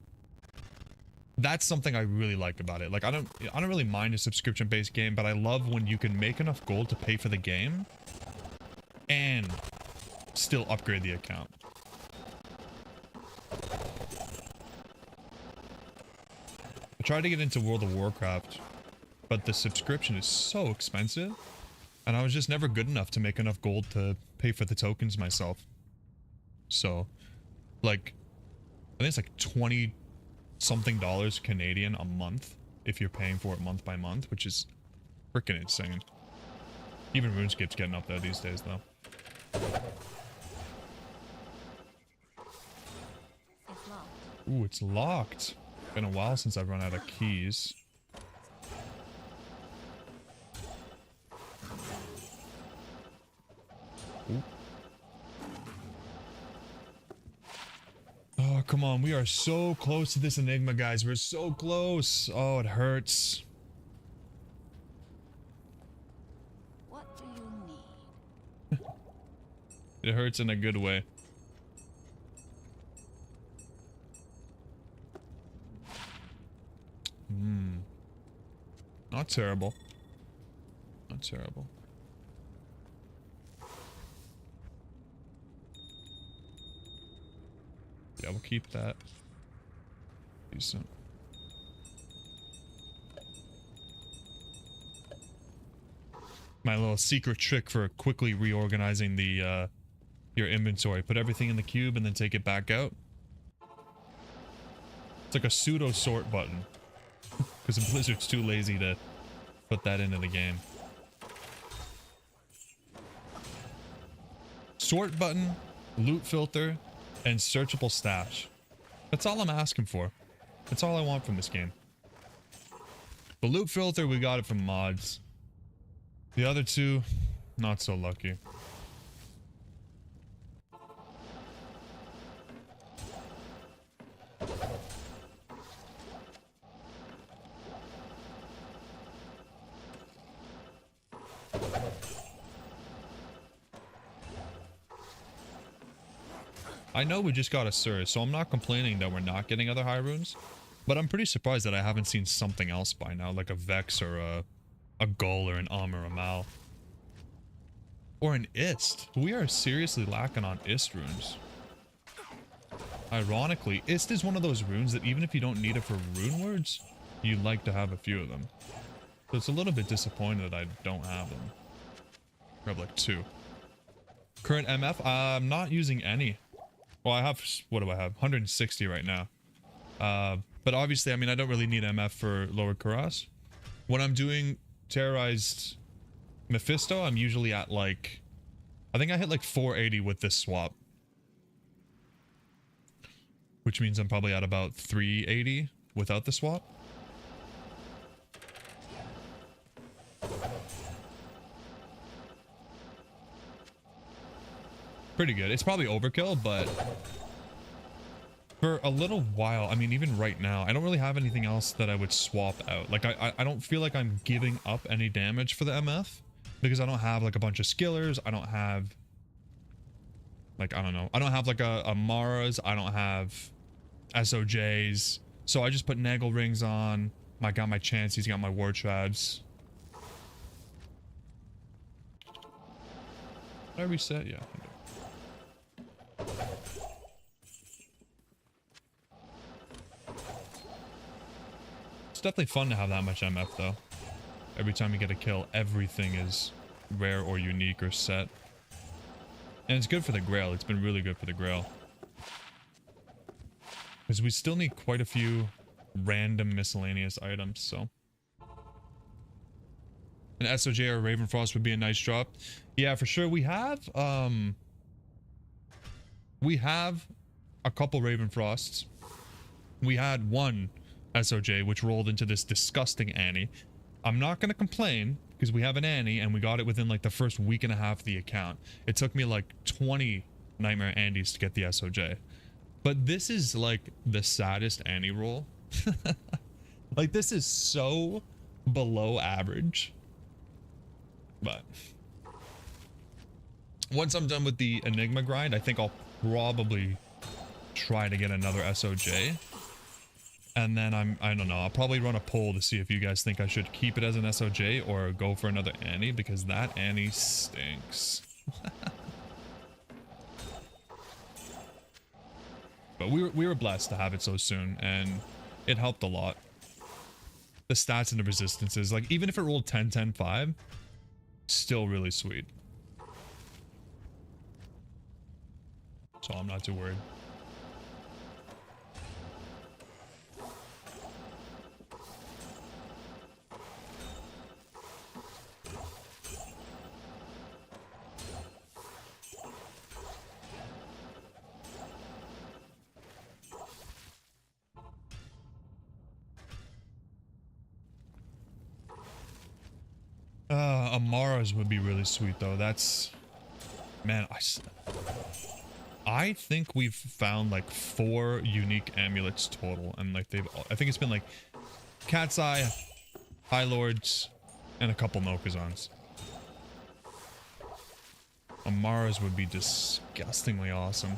That's something I really like about it. Like, I don't really mind a subscription-based game, but I love when you can make enough gold to pay for the game and still upgrade the account. I tried to get into World of Warcraft, but the subscription is so expensive, and I was just never good enough to make enough gold to pay for the tokens myself. So, like, I think it's like 20 something dollars Canadian a month if you're paying for it month by month, which is freaking insane. Even RuneScape's getting up there these days, though. It's locked. Ooh, it's locked. Been a while since I've run out of keys. Ooh. Oh, come on. We are so close to this Enigma, guys. We're so close. Oh, it hurts. What do you need? It hurts in a good way. Not terrible. Not terrible. Yeah, we'll keep that. Decent. My little secret trick for quickly reorganizing the your inventory. Put everything in the cube and then take it back out. It's like a pseudo sort button. Because Blizzard's too lazy to put that into the game. Sort button, loot filter, and searchable stash. That's all I'm asking for. That's all I want from this game. The loot filter, we got it from mods. The other two, not so lucky. I know we just got a SUR, so I'm not complaining that we're not getting other high runes, but I'm pretty surprised that I haven't seen something else by now, like a Vex or a Gull or an or a Mal. Or an Ist. We are seriously lacking on Ist runes. Ironically, Ist is one of those runes that even if you don't need it for rune words, you'd like to have a few of them. So it's a little bit disappointed that I don't have them. I have like 2. Current MF? I'm not using any. Well, I have, what do I have? 160 right now. But obviously, I mean, I don't really need MF for lower Kurast. When I'm doing Terrorized Mephisto, I'm usually at like, I think I hit like 480 with this swap. Which means I'm probably at about 380 without the swap. Pretty good. It's probably overkill, but for a little while, I mean, even right now, I don't really have anything else that I would swap out. Like, I don't feel like I'm giving up any damage for the MF because I don't have like a bunch of skillers. I don't have like, I don't know. I don't have like a Maras. I don't have SOJs. So I just put Nagel rings on. I got my chances. Got my war tribes. Did I reset? Yeah. It's definitely fun to have that much MF though. Every time you get a kill, everything is rare or unique or set. And it's good for the Grail. It's been really good for the Grail. Because we still need quite a few random miscellaneous items, so. An SOJ or Ravenfrost would be a nice drop. Yeah, for sure. We have a couple Ravenfrosts. We had one SOJ, which rolled into this disgusting Annie. I'm not going to complain, because we have an Annie, and we got it within, like, the first week and a half of the account. It took me, like, 20 Nightmare Andes to get the SOJ. But this is, like, the saddest Annie roll. Like, this is so below average. But once I'm done with the Enigma grind, I think I'll probably try to get another SOJ. And then I don't know, I'll probably run a poll to see if you guys think I should keep it as an SOJ or go for another Annie, because that Annie stinks. But we were blessed to have it so soon, and it helped a lot. The stats and the resistances, like even if it rolled 10, 10, 5, still really sweet. So I'm not too worried. Amara's would be really sweet though. That's, man, I think we've found like 4 unique amulets total, and like I think it's been like Cat's Eye, High Lords, and a couple Nokazans. Amara's would be disgustingly awesome.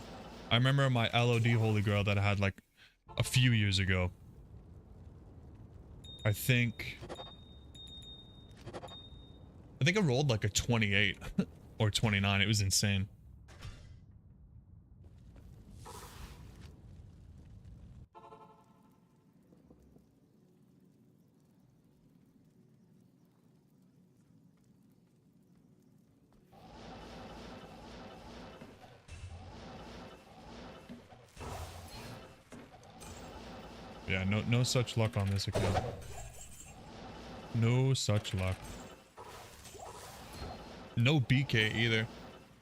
I remember my LOD Holy Grail that I had like a few years ago. I think I rolled like a 28 or 29. It was insane. Yeah, no such luck on this account. No such luck. No BK either,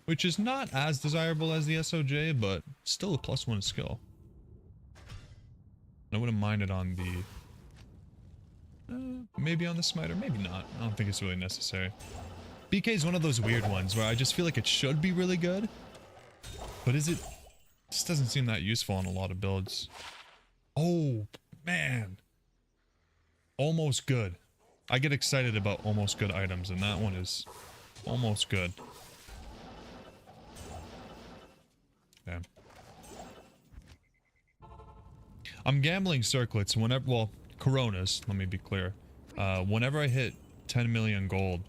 which is not as desirable as the SOJ, but still a +1 skill. I wouldn't mind it on the maybe on the smiter, maybe not. I don't think it's really necessary. BK is one of those weird ones where I just feel like it should be really good, but is it? Just doesn't seem that useful on a lot of builds. Oh man, almost good. I get excited about almost good items, and that one is almost good. Damn. I'm gambling circlets whenever, well, Coronas, let me be clear. Whenever I hit 10 million gold,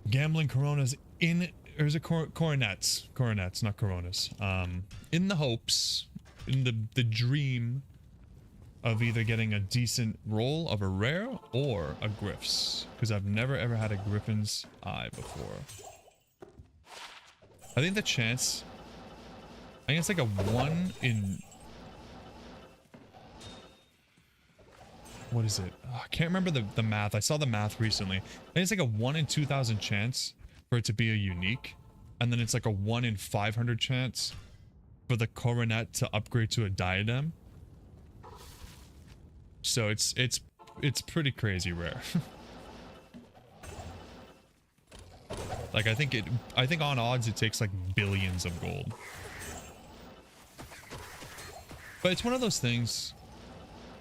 gambling Coronas in, or is it Coronets, not Coronas. In the hopes, in the dream of either getting a decent roll of a rare or a Griff's, because I've never ever had a Griffin's Eye before. I think the chance, I think it's like a 1 in, what is it? Oh, I can't remember the math. I saw the math recently. I think it's like a 1 in 2,000 chance for it to be a unique. And then it's like a 1 in 500 chance for the coronet to upgrade to a diadem. So it's pretty crazy rare. Like I think on odds it takes like billions of gold. But it's one of those things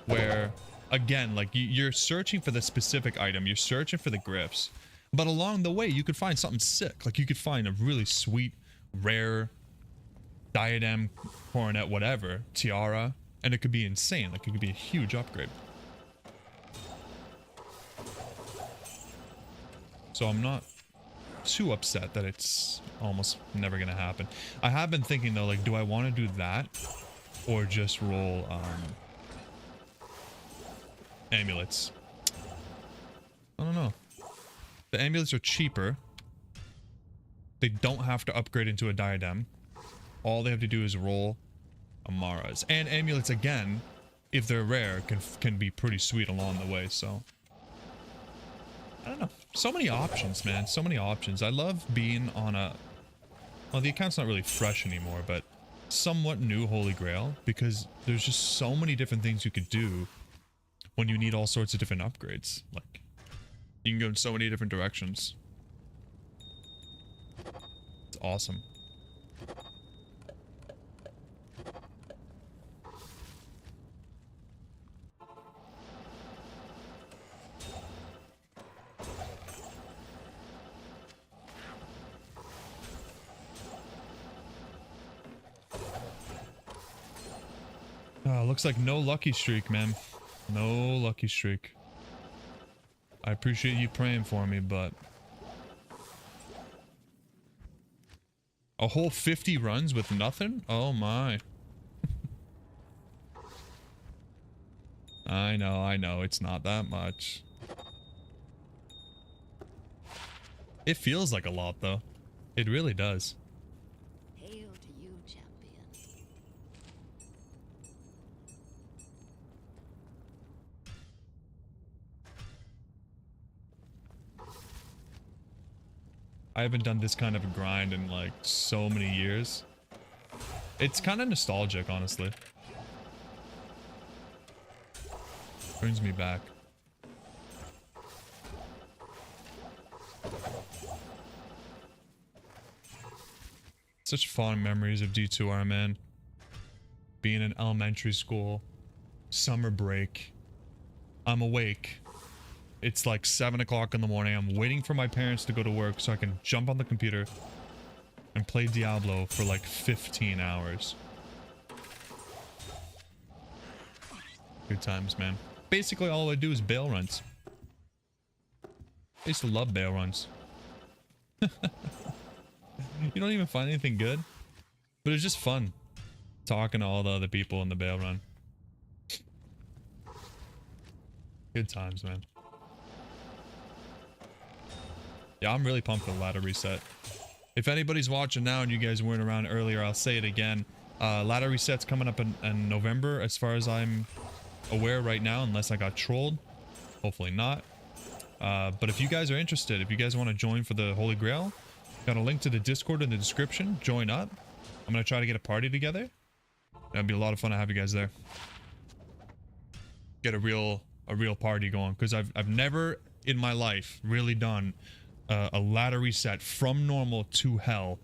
where, again, like you're searching for the specific item, you're searching for the glyphs, but along the way you could find something sick. Like you could find a really sweet, rare diadem, coronet, whatever, tiara, and it could be insane. Like it could be a huge upgrade. So I'm not too upset that it's almost never gonna happen. I have been thinking though, like, do I want to do that or just roll amulets? I don't know. The amulets are cheaper. They don't have to upgrade into a diadem. All they have to do is roll Amaras. And amulets, again, if they're rare, can be pretty sweet along the way, so I don't know. So many options, man. So many options. I love being on a, well, the account's not really fresh anymore, but somewhat new Holy Grail, because there's just so many different things you could do when you need all sorts of different upgrades. Like, you can go in so many different directions. It's awesome. Looks like no lucky streak, man. No lucky streak. I appreciate you praying for me, but a whole 50 runs with nothing? Oh my. I know, it's not that much. It feels like a lot though. It really does. Hail to you, champion. I haven't done this kind of a grind in like so many years. It's kind of nostalgic, honestly. Brings me back. Such fond memories of D2R, man. Being in elementary school, summer break. I'm awake. It's like 7 o'clock in the morning. I'm waiting for my parents to go to work so I can jump on the computer and play Diablo for like 15 hours. Good times, man. Basically, all I do is bail runs. I used to love bail runs. You don't even find anything good, but it's just fun talking to all the other people in the bail run. Good times, man. Yeah, I'm really pumped for the ladder reset. If anybody's watching now and you guys weren't around earlier, I'll say it again. Ladder reset's coming up in November, as far as I'm aware right now, unless I got trolled. Hopefully not. But if you guys are interested, if you guys want to join for the Holy Grail, got a link to the Discord in the description. Join up. I'm going to try to get a party together. That'd be a lot of fun to have you guys there. Get a real party going, because I've never in my life really done a ladder reset from normal to hell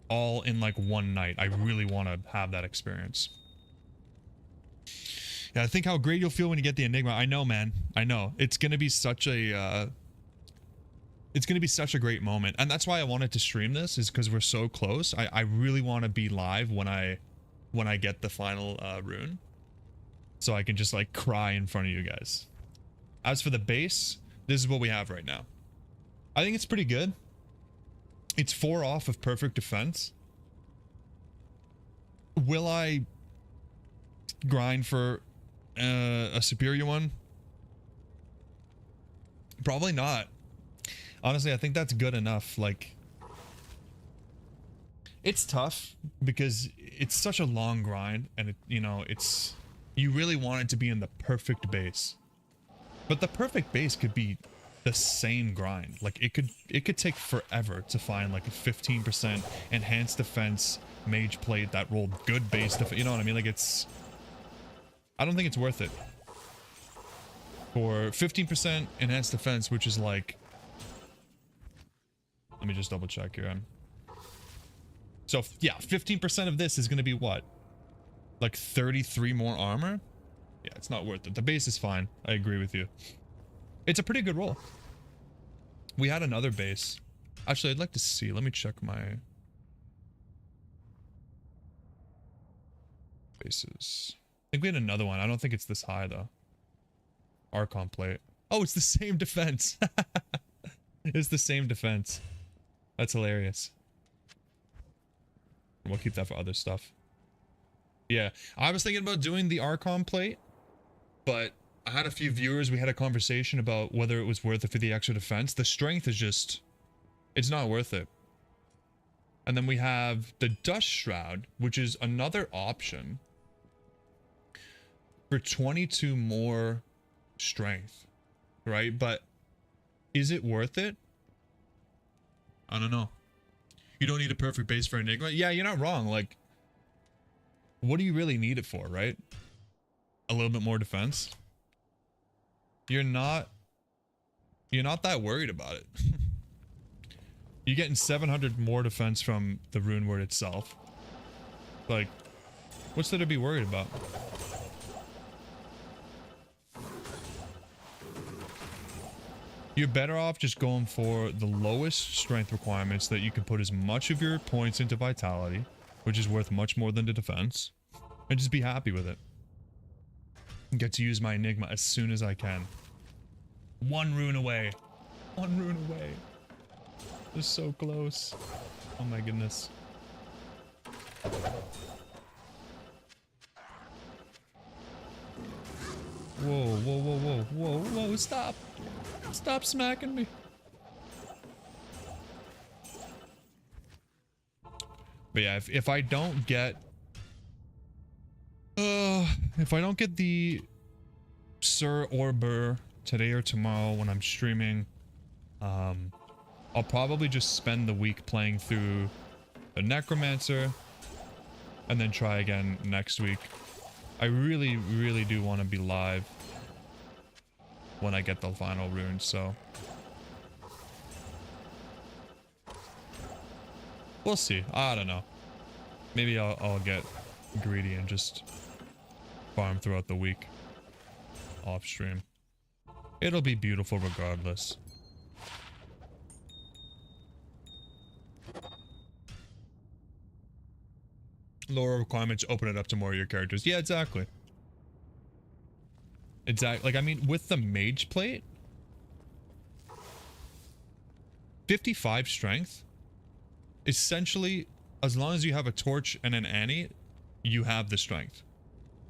all in like one night. I really want to have that experience. Yeah, I think how great you'll feel when you get the Enigma. I know, man. I know. It's going to be such a great moment. And that's why I wanted to stream this, is because we're so close. I really want to be live when I get the final rune, so I can just like cry in front of you guys. As for the base, this is what we have right now. I think it's pretty good. It's 4 off of perfect defense. Will I grind for a superior one? Probably not. Honestly, I think that's good enough. Like, It's tough because it's such a long grind, and it's you really want it to be in the perfect base. But the perfect base could be the same grind. Like it could take forever to find like a 15% enhanced defense mage plate that rolled good base defense. You know what I mean? Like I don't think it's worth it. For 15% enhanced defense, which is like, let me just double check here. So yeah, 15% of this is going to be what? Like 33 more armor? Yeah, it's not worth it. The base is fine. I agree with you. It's a pretty good roll. We had another base. Actually, I'd like to see. Let me check my bases. I think we had another one. I don't think it's this high though. Archon plate. Oh, it's the same defense. It's the same defense. That's hilarious. We'll keep that for other stuff. Yeah, I was thinking about doing the Archon plate, but I had a few viewers. We had a conversation about whether it was worth it for the extra defense. The strength is just, it's not worth it. And then we have the Dust Shroud, which is another option for 22 more strength, right? But is it worth it? I don't know. You don't need a perfect base for Enigma. Yeah, you're not wrong. Like, what do you really need it for, right? A little bit more defense. You're not that worried about it. You're getting 700 more defense from the rune word itself. Like, what's there to be worried about? You're better off just going for the lowest strength requirements that you can put as much of your points into vitality, which is worth much more than the defense, and just be happy with it. And get to use my Enigma as soon as I can. One rune away. One rune away. Just so close. Oh my goodness. Whoa, whoa, whoa, whoa, whoa, whoa, stop. Stop smacking me. But yeah, if I don't get the SUR or BER today or tomorrow when I'm streaming, I'll probably just spend the week playing through the Necromancer and then try again next week. I really, really do want to be live when I get the final rune, so we'll see. I don't know. Maybe I'll get greedy and just farm throughout the week off stream. It'll be beautiful regardless. Lower requirements open it up to more of your characters. Yeah, exactly. Exactly. Like, I mean, with the mage plate, 55 strength, essentially, as long as you have a torch and an Annie, you have the strength.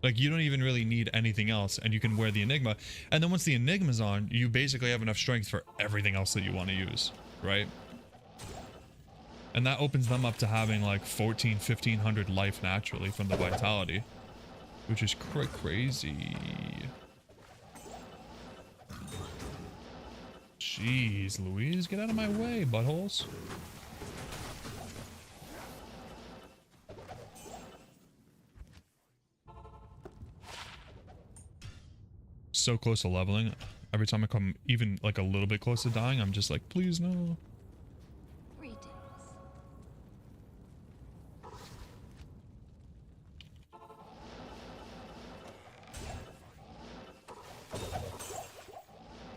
Like, you don't even really need anything else, and you can wear the Enigma. And then once the Enigma's on, you basically have enough strength for everything else that you want to use, right? And that opens them up to having like 1500 life naturally from the vitality, which is crazy. Jeez Louise, get out of my way, buttholes. So close to leveling. Every time I come even like a little bit close to dying, I'm just like, please no. Greetings.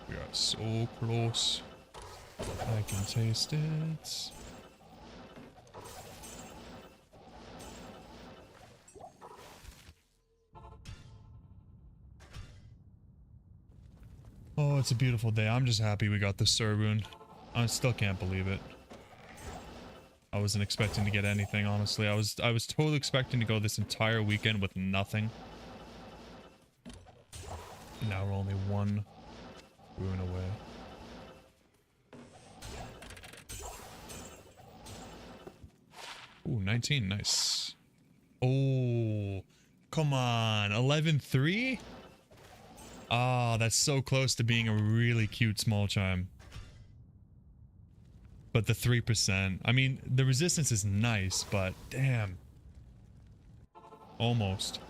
We are so close. I can taste it. Oh, it's a beautiful day. I'm just happy we got the SUR rune. I still can't believe it. I wasn't expecting to get anything, honestly. I was totally expecting to go this entire weekend with nothing. And now we're only one rune away. Ooh, 19, nice. Oh, come on, 11-3? Ah, that's so close to being a really cute small chime. But the 3%, I mean, the resistance is nice, but damn. Almost.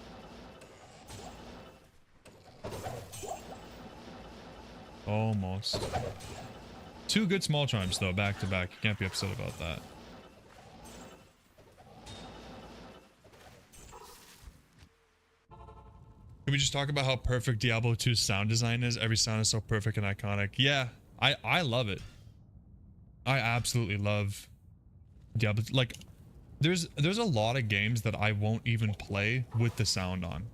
Almost. 2 good small chimes though, back to back. You can't be upset about that. Can we just talk about how perfect Diablo 2's sound design is? Every sound is so perfect and iconic. Yeah, I love it. I absolutely love Diablo. Like, there's a lot of games that I won't even play with the sound on,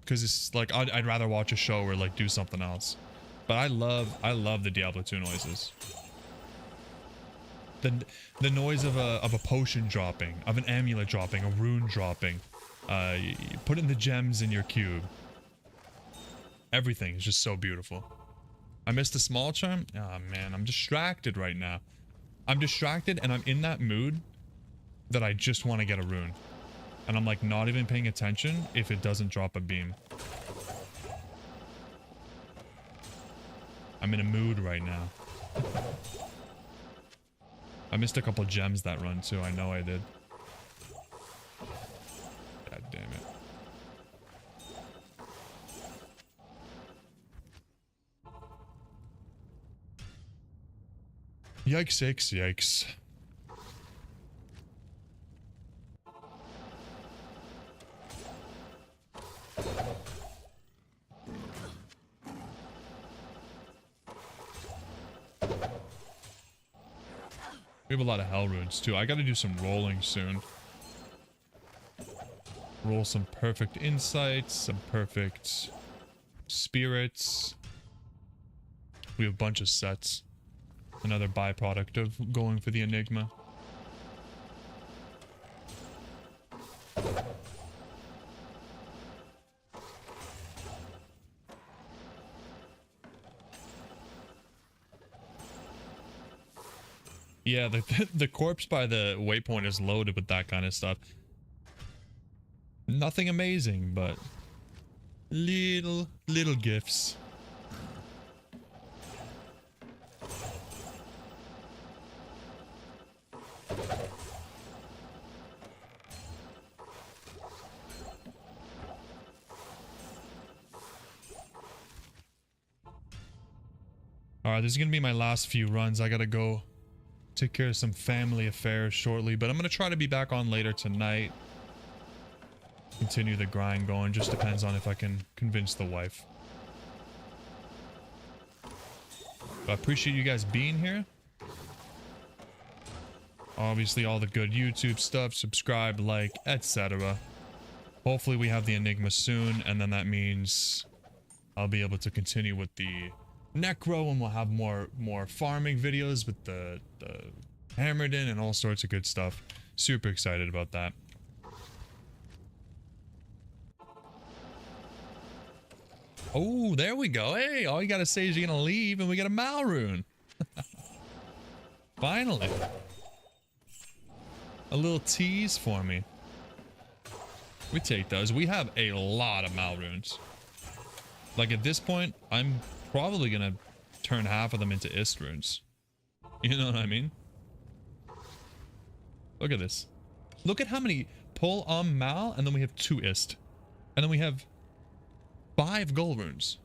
because it's like I'd rather watch a show or like do something else. But I love the Diablo 2 noises. The noise of a potion dropping, of an amulet dropping, a rune dropping, putting the gems in your cube. Everything is just so beautiful. I missed a small charm. Oh man, I'm distracted right now. I'm distracted and I'm in that mood that I just want to get a rune. And I'm like not even paying attention if it doesn't drop a beam. I'm in a mood right now. I missed a couple gems that run too. I know I did. God damn it. Yikes, yikes, yikes. We have a lot of hell runes too. I gotta do some rolling soon. Roll some perfect insights, some perfect spirits. We have a bunch of sets. Another byproduct of going for the Enigma. Yeah, the corpse by the waypoint is loaded with that kind of stuff. Nothing amazing, but little gifts. Alright, this is gonna be my last few runs. I gotta go take care of some family affairs shortly, but I'm gonna try to be back on later tonight. Continue the grind going. Just depends on if I can convince the wife. But I appreciate you guys being here. Obviously all the good YouTube stuff, subscribe, like, etc. Hopefully we have the Enigma soon, and then that means I'll be able to continue with the Necro, and we'll have more farming videos with the hammered in and all sorts of good stuff. Super excited about that. Oh, there we go. Hey, all you gotta say is you're gonna leave and we got a Mal rune. Finally. A little tease for me. We take those. We have a lot of Mal runes. Like at this point, I'm probably gonna turn half of them into Ist runes. You know what I mean? Look at this. Look at how many pull on Mal, and then we have 2 Ist. And then we have 5 gold runes.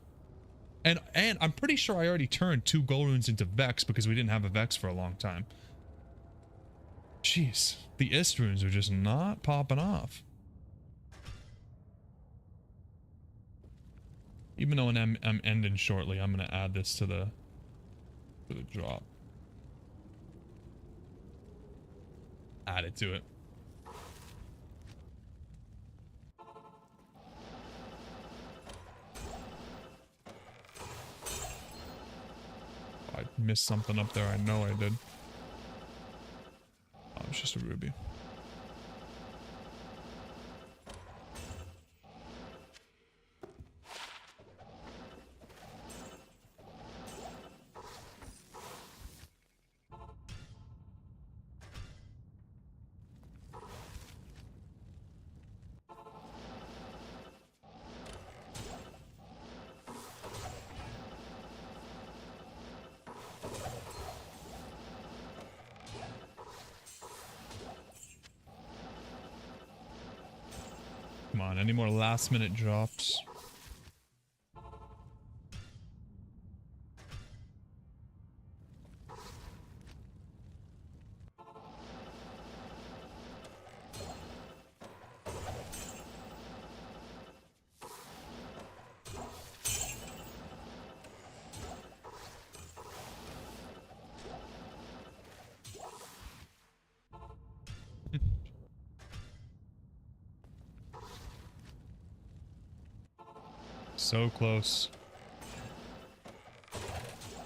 And I'm pretty sure I already turned 2 gold runes into Vex because we didn't have a Vex for a long time. Jeez, the Ist runes are just not popping off. Even though I'm ending shortly, I'm gonna add this to the drop. Add it to it. I missed something up there. I know I did. Oh, it's just a ruby. Come on, any more last minute drops? So close.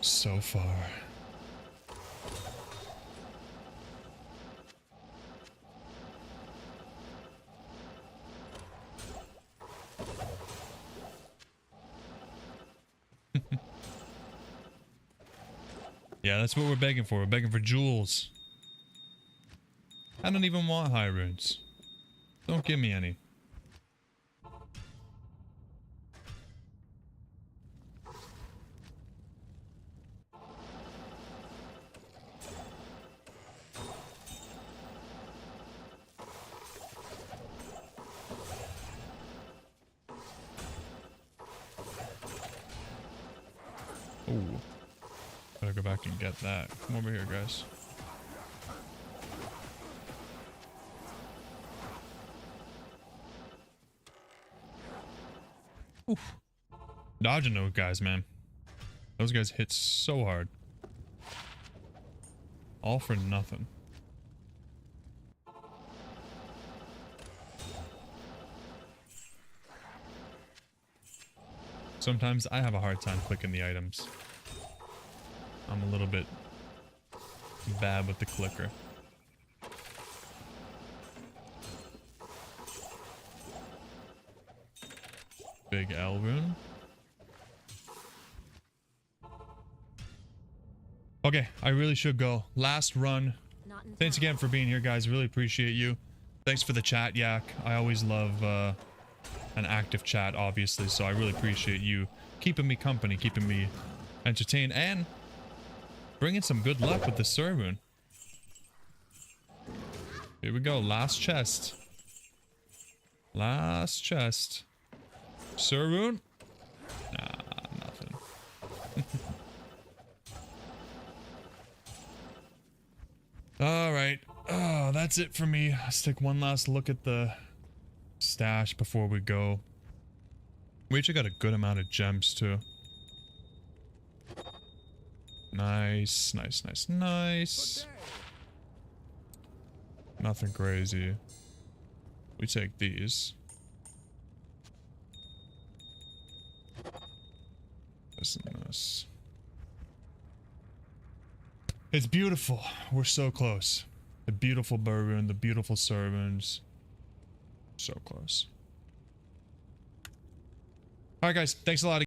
So far. Yeah, that's what we're begging for. We're begging for jewels. I don't even want high runes. Don't give me any. Ooh. Gotta go back and get that. Come over here, guys. Oof. Dodging those guys, man. Those guys hit so hard. All for nothing. Sometimes I have a hard time clicking the items. I'm a little bit bad with the clicker. Big L rune. Okay, I really should go. Last run. Thanks again for being here, guys. Really appreciate you. Thanks for the chat, Yak. I always love an active chat, obviously, so I really appreciate you keeping me company, keeping me entertained, and bringing some good luck with the SUR rune. Here we go, last chest. Last chest. SUR rune? Nah, nothing. Alright. Oh, that's it for me. Let's take one last look at the stash before we go. We actually got a good amount of gems too. Nice, nice, nice, nice. Nothing crazy. We take these. This and this. It's beautiful. We're so close. The beautiful BER rune, the beautiful SUR runes. So close. Alright guys, thanks a lot.